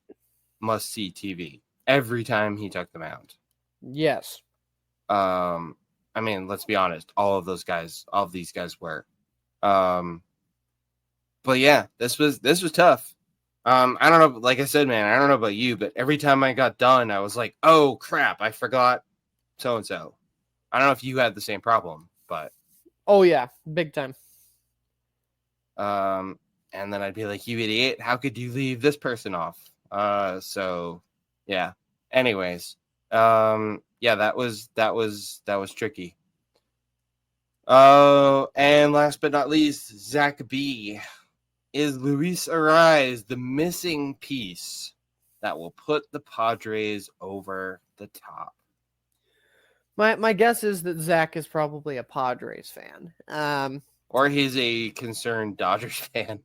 must-see TV every time he took the mound. Yes. I mean, let's be honest, all of these guys were. But yeah, this was tough. I don't know, like I said, man, I don't know about you, but every time I got done, I was like, oh crap, I forgot so and so. I don't know if you had the same problem, but oh yeah, big time. And then I'd be like, you idiot, how could you leave this person off? So yeah. Anyways, yeah, that was tricky. Oh, and last but not least, Zach B. Is Luis Ariz the missing piece that will put the Padres over the top? My guess is that Zach is probably a Padres fan. Or he's a concerned Dodgers fan.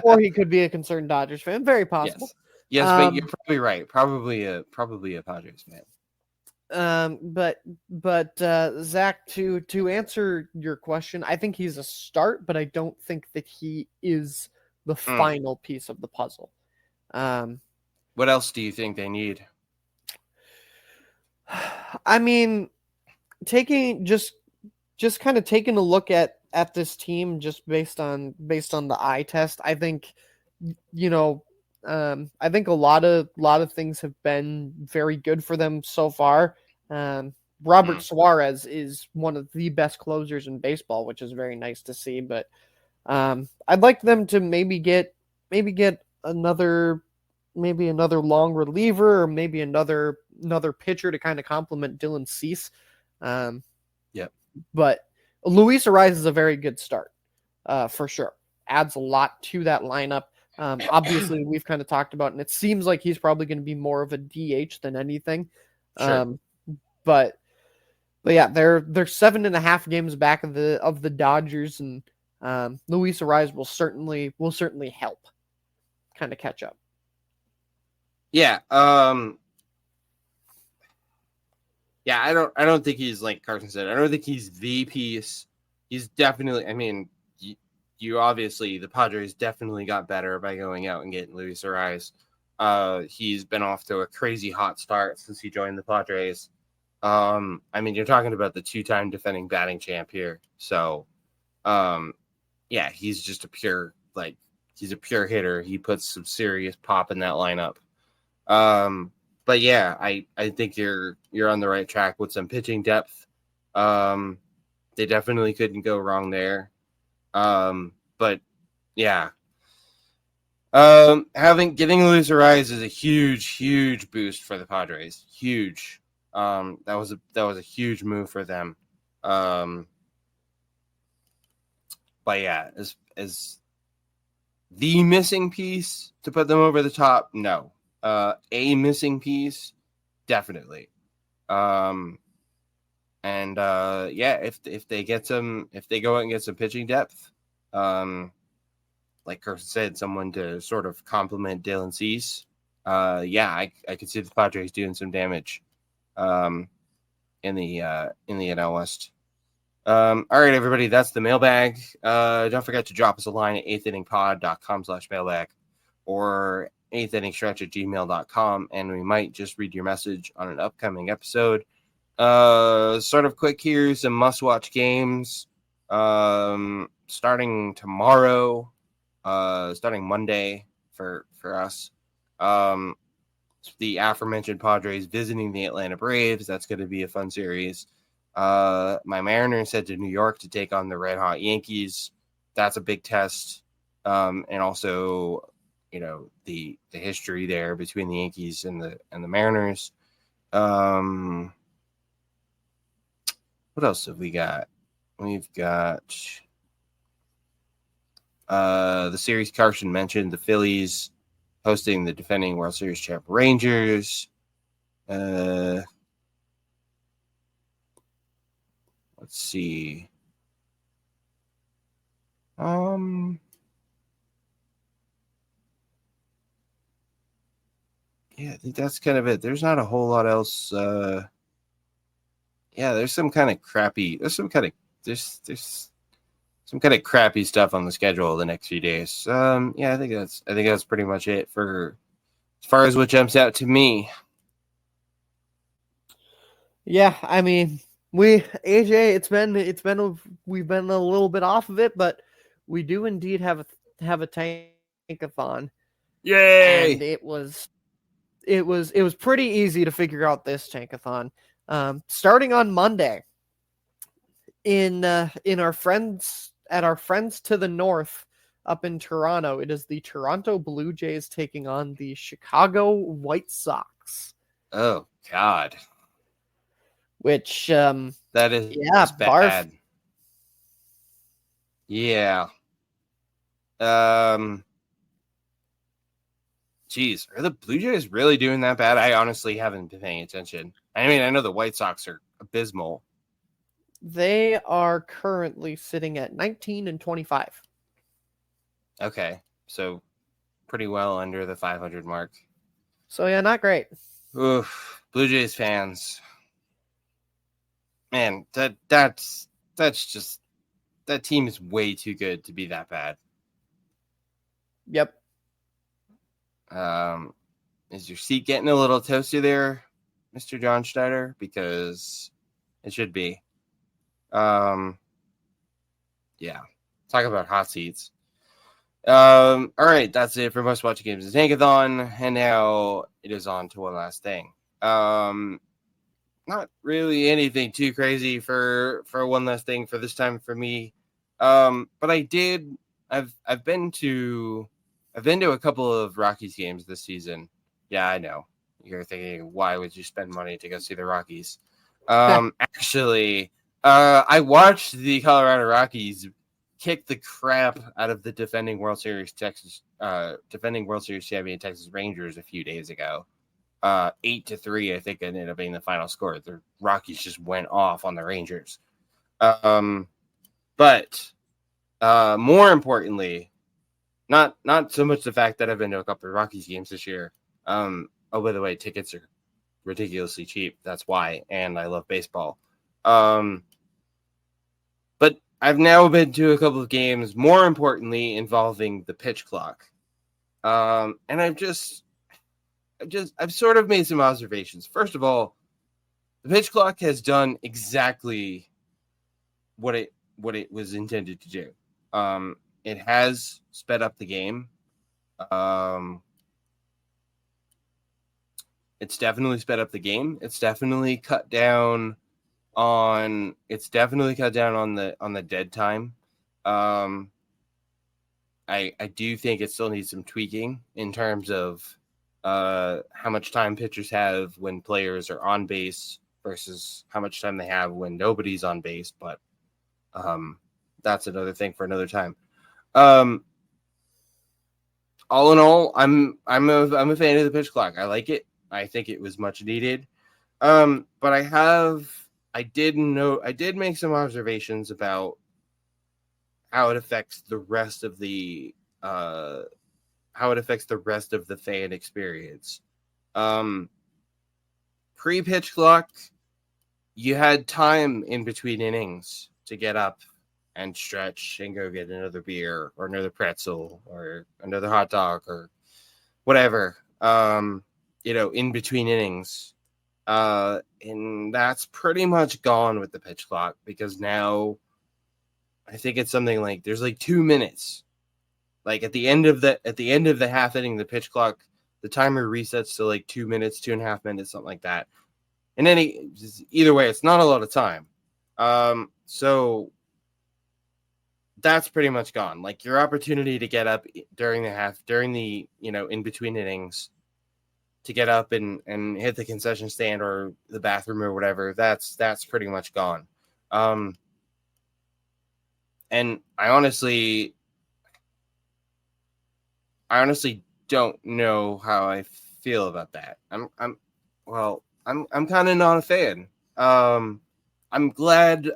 Or he could be a concerned Dodgers fan. Very possible. Yes, but you're probably right. Probably a Padres fan. But Zach, to answer your question, I think he's a start, but I don't think that he is the final piece of the puzzle. What else do you think they need? I mean, just kind of taking a look at this team just based on the eye test, I think I think a lot of things have been very good for them so far. Robert Suarez is one of the best closers in baseball, which is very nice to see. But I'd like them to maybe get another long reliever, or maybe another pitcher to kind of complement Dylan Cease. Yep. But Luis Ariz is a very good start, for sure. Adds a lot to that lineup. Obviously, we've kind of talked about, and it seems like he's probably going to be more of a DH than anything. Sure. But yeah, they're 7.5 games back of the Dodgers, and Luis Ariz will certainly help kind of catch up. Yeah. Yeah, I don't think he's, like Carson said, I don't think he's the piece. He's definitely, I mean, the Padres definitely got better by going out and getting Luis Arraez. He's been off to a crazy hot start since he joined the Padres. I mean, you're talking about the 2-time defending batting champ here. So, yeah, he's just he's a pure hitter. He puts some serious pop in that lineup. But yeah, I think you're on the right track with some pitching depth. They definitely couldn't go wrong there. But yeah. Getting Luis Arraez is a huge boost for the Padres. Huge. That was a huge move for them. But yeah, as the missing piece to put them over the top, no. A missing piece, definitely. And yeah, if they go out and get some pitching depth, like Carson said, someone to sort of complement Dylan Cease. Yeah, I could see the Padres doing some damage in the NL West. All right, everybody, that's the mailbag. Don't forget to drop us a line at eighth-inningpod.com/mailbag or eighth-inningstretch@gmail.com, and we might just read your message on an upcoming episode. Sort of quick here, some must-watch games. Starting tomorrow, starting Monday for us. The aforementioned Padres visiting the Atlanta Braves. That's going to be a fun series. My Mariners head to New York to take on the Red Hot Yankees. That's a big test. And also, the history there between the Yankees and the Mariners. What else have we got? We've got the series Carson mentioned, the Phillies hosting the defending World Series champ Rangers. Let's see. Yeah, I think that's kind of it. There's not a whole lot else. Yeah, there's some kind of crappy. There's some kind of crappy stuff on the schedule the next few days. Yeah, I think that's pretty much it for as far as what jumps out to me. Yeah, I mean, we've been a little bit off of it, but we do indeed have a tankathon. Yay! And it was pretty easy to figure out this tankathon. Starting on Monday in our friends to the north up in Toronto, it is the Toronto Blue Jays taking on the Chicago White Sox. Oh God. Which that is bad. Barf. Yeah. Geez, are the Blue Jays really doing that bad? I honestly haven't been paying attention. I mean, I know the White Sox are abysmal. They are currently sitting at 19-25. Okay, so pretty well under the 500 mark. So yeah, not great. Oof, Blue Jays fans. Man, that's just, that team is way too good to be that bad. Yep. Is your seat getting a little toasty there, Mr. John Schneider? Because it should be. Yeah. Talk about hot seats. All right, that's it for Must Watch Games. The Tankathon, and now it is on to one last thing. Not really anything too crazy for one last thing for this time for me. But I've been to a couple of Rockies games this season. Yeah, I know. You're thinking, why would you spend money to go see the Rockies? Actually, I watched the Colorado Rockies kick the crap out of the defending World Series champion Texas Rangers a few days ago. 8-3, I think, ended up being the final score. The Rockies just went off on the Rangers. But more importantly, not so much the fact that I've been to a couple of Rockies games this year. Oh, by the way, tickets are ridiculously cheap. That's why, and I love baseball. But I've now been to a couple of games, more importantly, involving the pitch clock. And I've sort of made some observations. First of all, the pitch clock has done exactly what it was intended to do. It has sped up the game. It's definitely sped up the game. It's definitely cut down on the dead time. I do think it still needs some tweaking in terms of how much time pitchers have when players are on base versus how much time they have when nobody's on base. But that's another thing for another time. All in all, I'm a fan of the pitch clock. I like it. I think it was much needed. But I did make some observations about how it affects the rest of the fan experience. Pre-pitch clock, you had time in between innings to get up and stretch and go get another beer or another pretzel or another hot dog or whatever. In between innings. And that's pretty much gone with the pitch clock because now I think it's something like there's like 2 minutes. Like at the end of the half inning, the pitch clock, the timer resets to like 2 minutes, 2.5 minutes, something like that. And either way, it's not a lot of time. So that's pretty much gone. Like your opportunity to get up during the in between innings, to get up and hit the concession stand or the bathroom or whatever, that's pretty much gone. And I honestly don't know how I feel about that. I'm kind of not a fan. I'm glad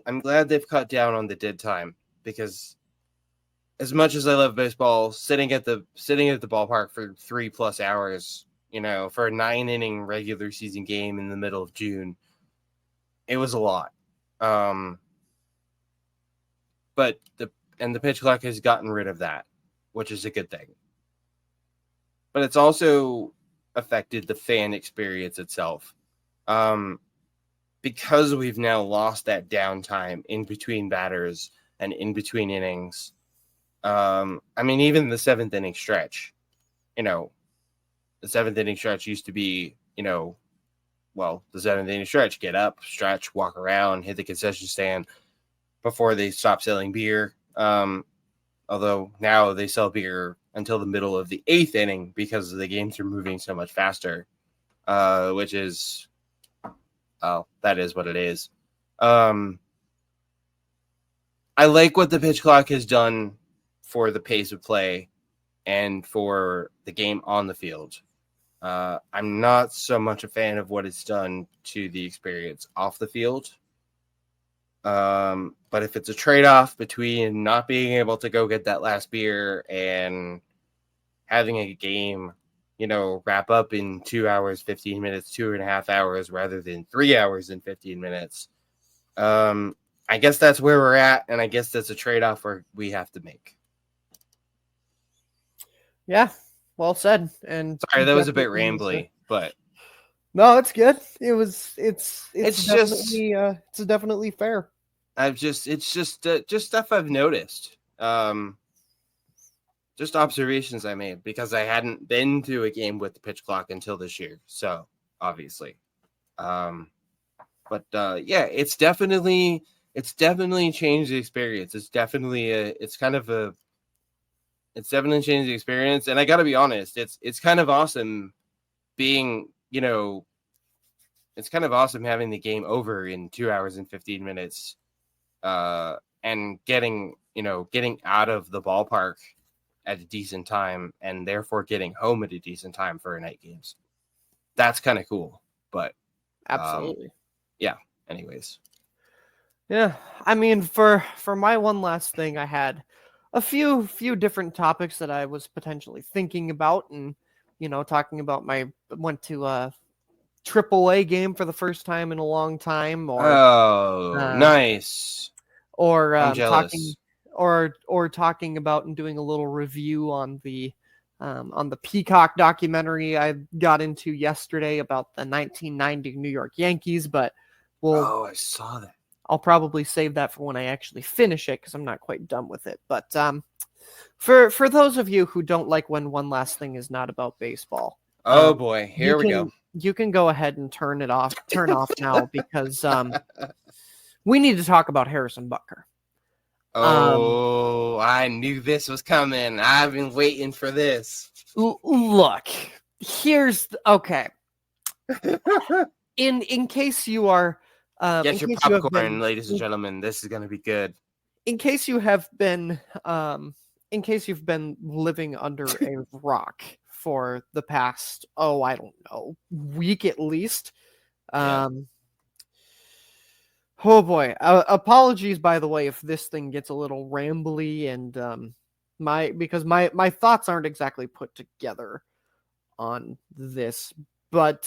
they've cut down on the dead time because as much as I love baseball, sitting at the ballpark for 3+ hours, for a 9-inning regular season game in the middle of June, it was a lot. But the pitch clock has gotten rid of that, which is a good thing. But it's also affected the fan experience itself. Because we've now lost that downtime in between batters and in between innings. Even the 7th inning stretch, the 7th inning stretch used to be, the 7th inning stretch, get up, stretch, walk around, hit the concession stand before they stop selling beer. Although now they sell beer until the middle of the 8th inning because the games are moving so much faster, which is, that is what it is. I like what the pitch clock has done for the pace of play and for the game on the field. I'm not so much a fan of what it's done to the experience off the field. But if it's a trade-off between not being able to go get that last beer and having a game, wrap up in 2 hours, 15 minutes, 2.5 hours, rather than 3 hours and 15 minutes, I guess that's where we're at. And I guess that's a trade-off we have to make. Yeah. Well said. And sorry, that was a bit rambly, but no, it's good. It's definitely fair. It's just stuff I've noticed. Just observations I made because I hadn't been to a game with the pitch clock until this year. So obviously, it's definitely changed the experience. It's definitely changed the experience. And I got to be honest, it's kind of awesome being, it's kind of awesome having the game over in 2 hours and 15 minutes, and getting out of the ballpark at a decent time and therefore getting home at a decent time for night games. That's kind of cool, but absolutely. Yeah. Anyways. Yeah. For my one last thing, I had a few different topics that I was potentially thinking about and, talking about went to a AAA game for the first time in a long time. Nice. or I'm talking jealous. or talking about and doing a little review on the Peacock documentary I got into yesterday about the 1990 New York Yankees, but Oh, I saw that. I'll probably save that for when I actually finish it because I'm not quite done with it. But for those of you who don't like when one last thing is not about baseball, Oh boy, you here we go. can go ahead and turn off now because we need to talk about Harrison Butker. Oh, I knew this was coming. I've been waiting for this. Look, here's okay. In case you are, Get in your case you have popcorn, been, ladies and gentlemen. This is gonna be good. in case you have been, in case you've been living under a rock for the past, I don't know, week at least. Yeah. Oh boy. Apologies, by the way, if this thing gets a little rambly and because my thoughts aren't exactly put together on this. But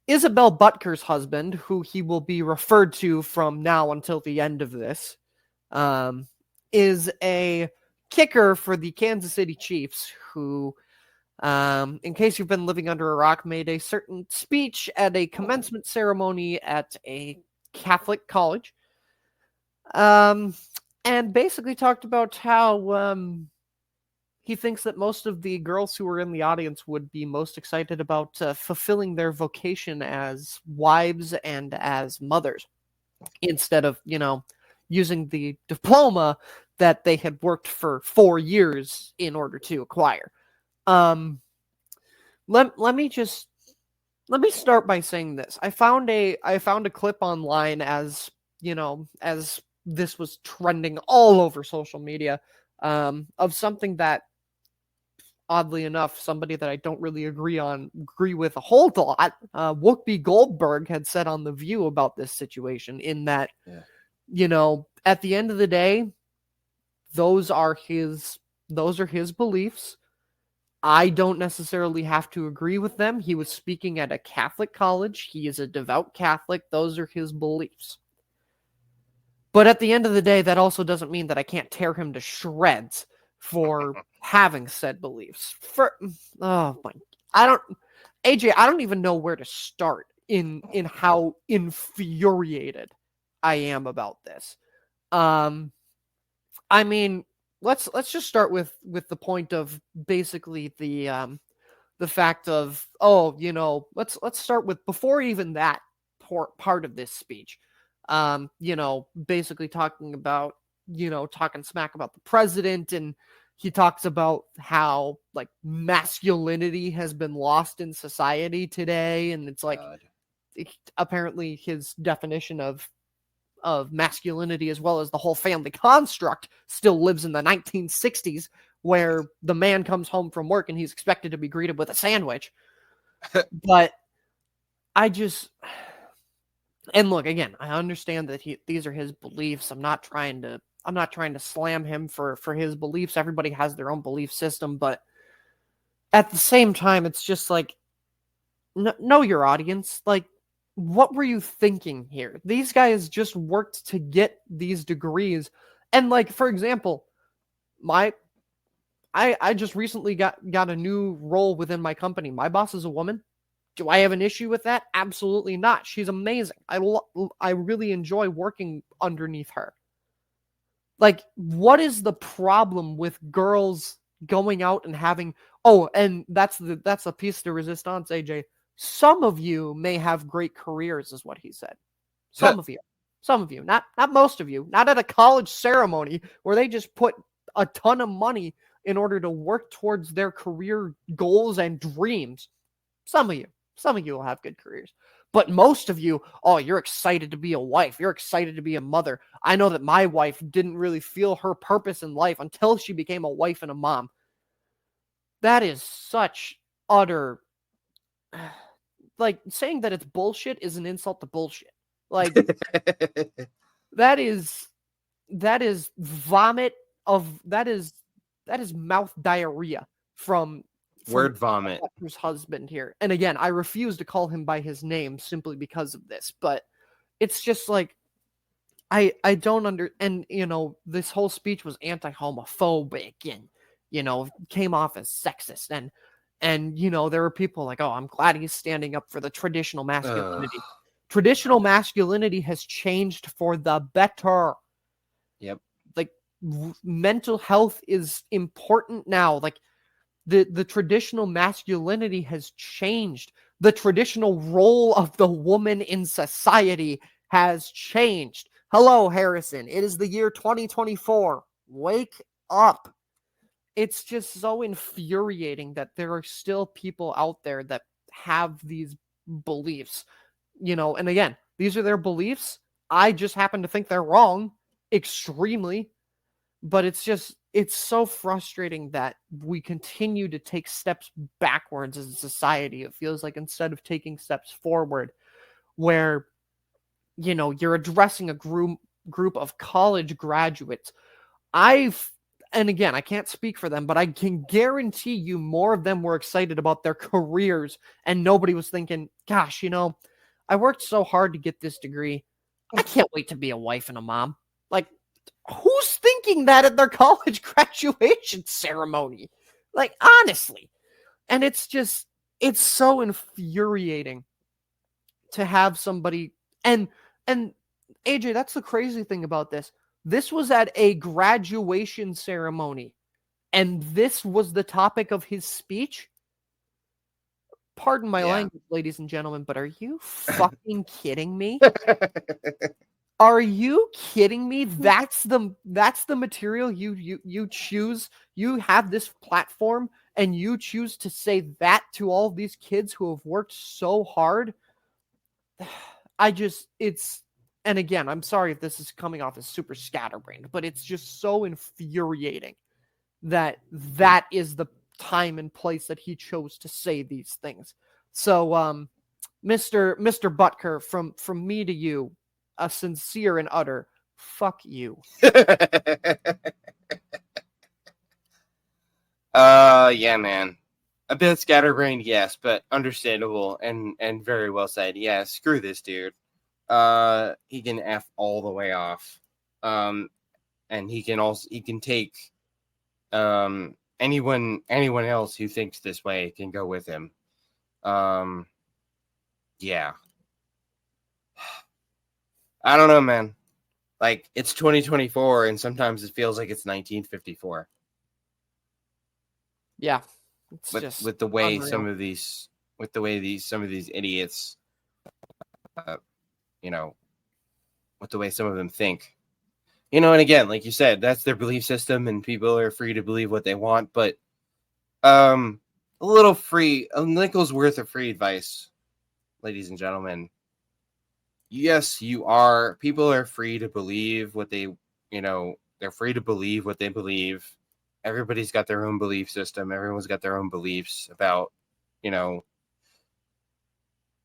Isabel Butker's husband, who he will be referred to from now until the end of this, is a kicker for the Kansas City Chiefs, who, in case you've been living under a rock, made a certain speech at a commencement ceremony at a Catholic college, and basically talked about how he thinks that most of the girls who were in the audience would be most excited about fulfilling their vocation as wives and as mothers instead of, using the diploma that they had worked for 4 years in order to acquire. Um, let me start by saying this. I found a clip online as as this was trending all over social media, of something that, oddly enough, somebody that I don't really agree with a whole lot, Whoopi Goldberg had said on The View about this situation, in that, at the end of the day, those are his beliefs. I don't necessarily have to agree with them. He was speaking at a Catholic college. He is a devout Catholic. Those are his beliefs. But at the end of the day, that also doesn't mean that I can't tear him to shreds for having said beliefs. AJ, I don't even know where to start in how infuriated I am about this. I mean, let's just start with the point of basically the fact of, let's start with, before even that part of this speech, basically talking about, talking smack about the president, and he talks about how, like, masculinity has been lost in society today, and it's like, God. apparently his definition of masculinity, as well as the whole family construct, still lives in the 1960s, where the man comes home from work and he's expected to be greeted with a sandwich. But and look, again, I understand that these are his beliefs. I'm not trying to slam him for his beliefs. Everybody has their own belief system, but at the same time, it's just like, know your audience. Like, what were you thinking here? These guys just worked to get these degrees. And, like, for example, I just recently got a new role within my company. My boss is a woman. Do I have an issue with that? Absolutely not. She's amazing. I really enjoy working underneath her. Like, what is the problem with girls going out and having, and that's a piece de resistance, AJ. Some of you may have great careers, is what he said. Some of you, not most of you, not at a college ceremony where they just put a ton of money in order to work towards their career goals and dreams. Some of you will have good careers. But most of you, you're excited to be a wife. You're excited to be a mother. I know that my wife didn't really feel her purpose in life until she became a wife and a mom. That is such utter, like, saying that it's bullshit is an insult to bullshit. Like, that is vomit that is mouth diarrhea from Word vomit. Butker's husband here. And again, I refuse to call him by his name simply because of this, but it's just like, I don't and this whole speech was anti-homophobic and came off as sexist and there were people like, oh, I'm glad he's standing up for the traditional masculinity. Traditional masculinity has changed for the better. Yep. Like mental health is important now. Like the traditional masculinity has changed. The traditional role of the woman in society has changed. Hello, Harrison. It is the year 2024. Wake up. It's just so infuriating that there are still people out there that have these beliefs. And again, these are their beliefs. I just happen to think they're wrong extremely. But it's so frustrating that we continue to take steps backwards as a society. It feels like instead of taking steps forward, where, you're addressing a group of college graduates. And again, I can't speak for them, but I can guarantee you more of them were excited about their careers and nobody was thinking, gosh, I worked so hard to get this degree. I can't wait to be a wife and a mom. Like, who's thinking that at their college graduation ceremony? Like, honestly. And it's so infuriating to have somebody and AJ, that's the crazy thing about this. This was at a graduation ceremony, and this was the topic of his speech. Pardon my language, ladies and gentlemen, but are you fucking kidding me? Are you kidding me? That's the material you choose. You have this platform and you choose to say that to all of these kids who have worked so hard. And again, I'm sorry if this is coming off as super scatterbrained, but it's just so infuriating that is the time and place that he chose to say these things. So, Mr. Butker, from me to you, a sincere and utter fuck you. Yeah, man. A bit scatterbrained, yes, but understandable and very well said. Yeah, screw this dude. He can F all the way off. And he can take anyone else who thinks this way can go with him. Yeah. I don't know, man. Like, it's 2024 and sometimes it feels like it's 1954. Yeah. With the way unreal. some of these idiots with the way some of them think. And again, like you said, that's their belief system and people are free to believe what they want, but a nickel's worth of free advice, ladies and gentlemen. Yes, people are free to believe what they're free to believe what they believe. Everybody's got their own belief system. Everyone's got their own beliefs about,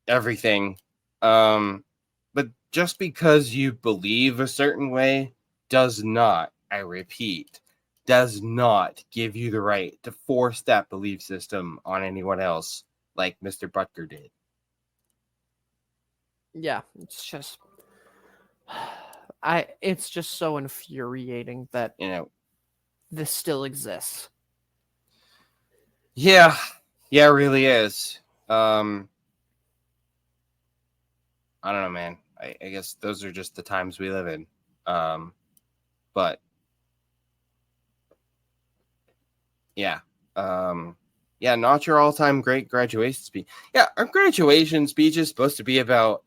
everything. But just because you believe a certain way does not, I repeat, does not give you the right to force that belief system on anyone else like Mr. Butker did. Yeah, it's just so infuriating that this still exists. Yeah, it really is. I don't know, man. I guess those are just the times we live in. But yeah. Not your all-time great graduation speech. Yeah, our graduation speech is supposed to be about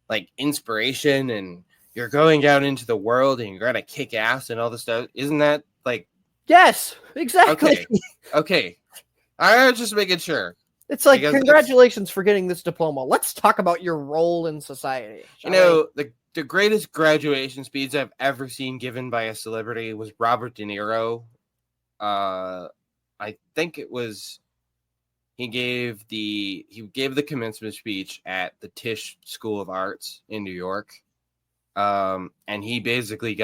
like inspiration and you're going out into the world and you're gonna kick ass and all this stuff. Isn't that like? Yes, exactly. Okay. I was just making sure. It's like, congratulations for getting this diploma. Let's talk about your role in society. The greatest graduation speech I've ever seen given by a celebrity was Robert De Niro. I think it was he gave the commencement speech at the Tisch School of Arts in New York. And he basically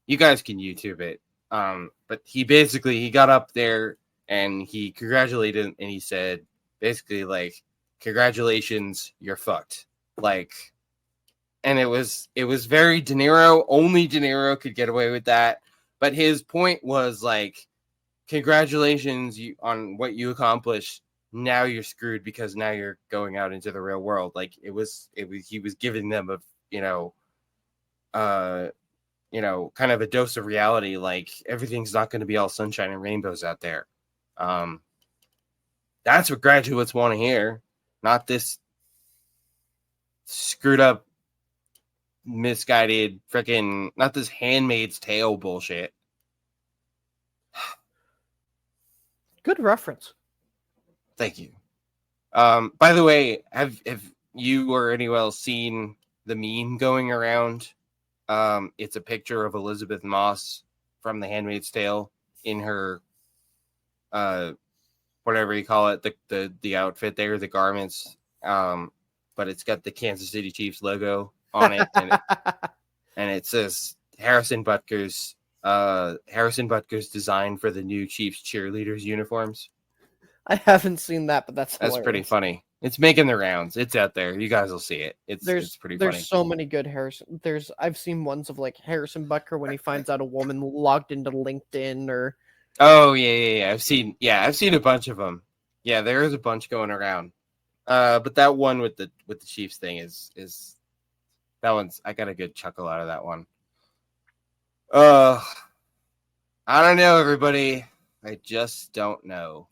you guys can YouTube it. But he got up there and he congratulated and he said basically like, congratulations, you're fucked. Like, and it was very De Niro. Only De Niro could get away with that. But his point was like, congratulations on what you accomplished. Now you're screwed because now you're going out into the real world. Like he was giving them kind of a dose of reality. Like everything's not going to be all sunshine and rainbows out there. That's what graduates want to hear, not this screwed up, misguided freaking, not this Handmaid's Tale bullshit. Good reference. Thank you. By the way, have you or anyone else seen the meme going around? It's a picture of Elizabeth Moss from The Handmaid's Tale in her whatever you call it, the outfit there, the garments. But it's got the Kansas City Chiefs logo on it, and it says Harrison Butker's design for the new Chiefs cheerleaders uniforms. I haven't seen that, but that's pretty funny. It's making the rounds. It's out there. You guys will see it. It's pretty funny. There's so many good Harrison. I've seen ones of like Harrison Butker when he finds out a woman logged into LinkedIn or. Oh yeah. I've seen a bunch of them. Yeah, there is a bunch going around. But that one with the Chiefs thing is that one's, I got a good chuckle out of that one. I don't know, everybody. I just don't know.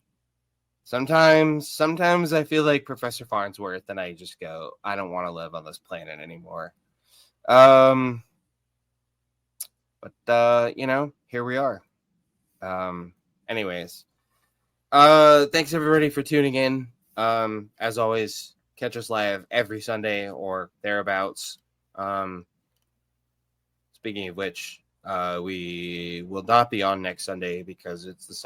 Sometimes I feel like Professor Farnsworth, and I just go, I don't want to live on this planet anymore. But here we are. Anyways, thanks everybody for tuning in. As always, catch us live every Sunday or thereabouts. Speaking of which, we will not be on next Sunday because it's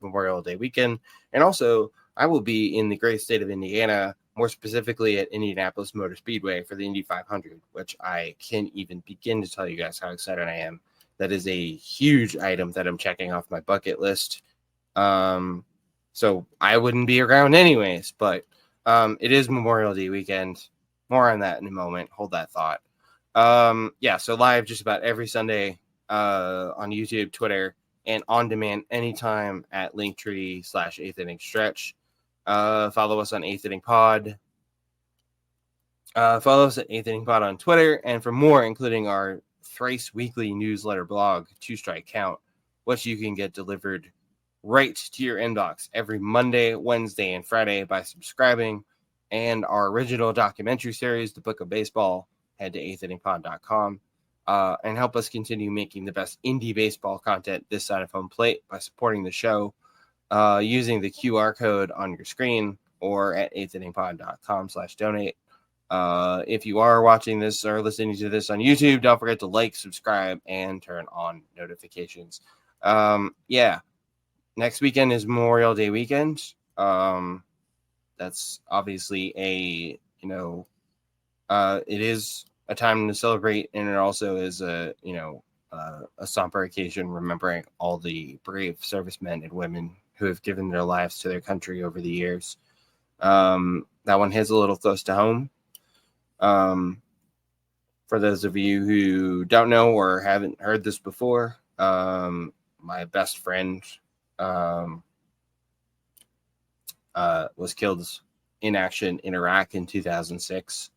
Memorial Day weekend. And also, I will be in the great state of Indiana, more specifically at Indianapolis Motor Speedway for the Indy 500, which I can't even begin to tell you guys how excited I am. That is a huge item that I'm checking off my bucket list. So I wouldn't be around anyways, but it is Memorial Day weekend. More on that in a moment. Hold that thought. So live just about every Sunday on YouTube, Twitter, and on demand anytime at Linktree/8th Inning Stretch. Follow us on 8th Inning Pod. Follow us at 8th Inning Pod on Twitter, and for more, including our thrice weekly newsletter blog, Two Strike Count, which you can get delivered right to your inbox every Monday, Wednesday, and Friday by subscribing, and our original documentary series, The Book of Baseball, head to 8thinningpod.com and help us continue making the best indie baseball content this side of home plate by supporting the show using the QR code on your screen or at 8thinningpod.com/donate. If you are watching this or listening to this on YouTube, don't forget to like, subscribe, and turn on notifications. Next weekend is Memorial Day weekend. That's obviously it is a time to celebrate, and it also is a somber occasion remembering all the brave servicemen and women who have given their lives to their country over the years. That one hits a little close to home. For those of you who don't know or haven't heard this before, my best friend was killed in action in Iraq in 2006.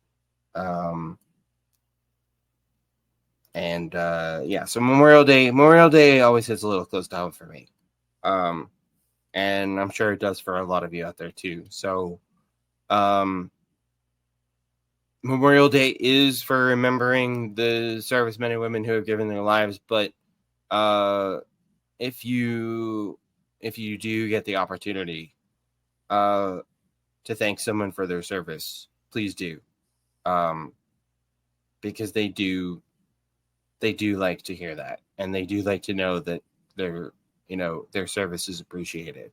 So Memorial Day always hits a little close to home for me. And I'm sure it does for a lot of you out there too. So, Memorial Day is for remembering the servicemen and women who have given their lives. But, if you do get the opportunity, to thank someone for their service, please do. Because they do like to hear that, and they do like to know that their service is appreciated.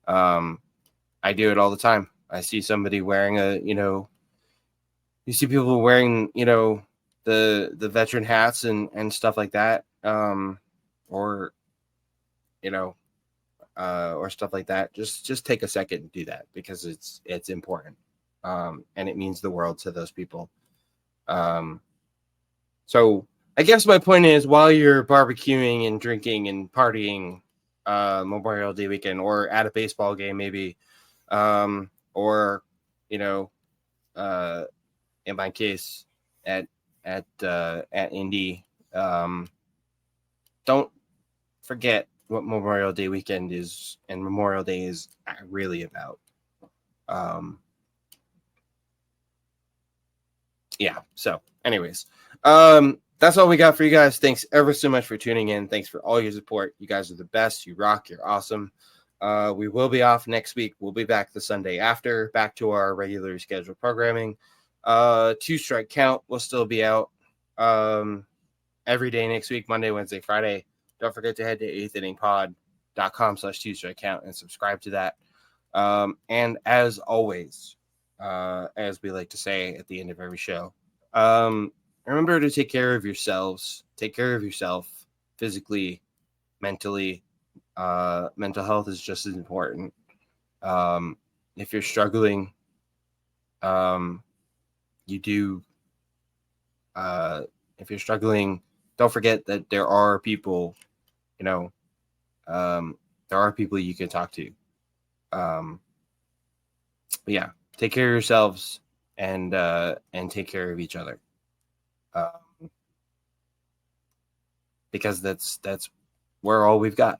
I do it all the time. I see somebody wearing you see people wearing, the veteran hats and stuff like that. Or stuff like that. Just take a second and do that because it's important. And it means the world to those people. So I guess my point is, while you're barbecuing and drinking and partying, Memorial Day weekend, or at a baseball game, maybe, or in my case, at Indy, don't forget what Memorial Day weekend is, and Memorial Day is really about. Yeah. So, anyways, that's all we got for you guys. Thanks ever so much for tuning in. Thanks for all your support. You guys are the best. You rock. You're awesome. We will be off next week. We'll be back the Sunday after, back to our regular scheduled programming. Two Strike Count will still be out every day next week, Monday, Wednesday, Friday. Don't forget to head to 8thinningpod.com/2 Strike Count and subscribe to that. And as always, as we like to say at the end of every show, remember to take care of yourselves. Take care of yourself physically, mentally. Mental health is just as important. If you're struggling, if you're struggling, don't forget that there are people, there are people you can talk to. But yeah, take care of yourselves and take care of each other. Because that's we're all we've got.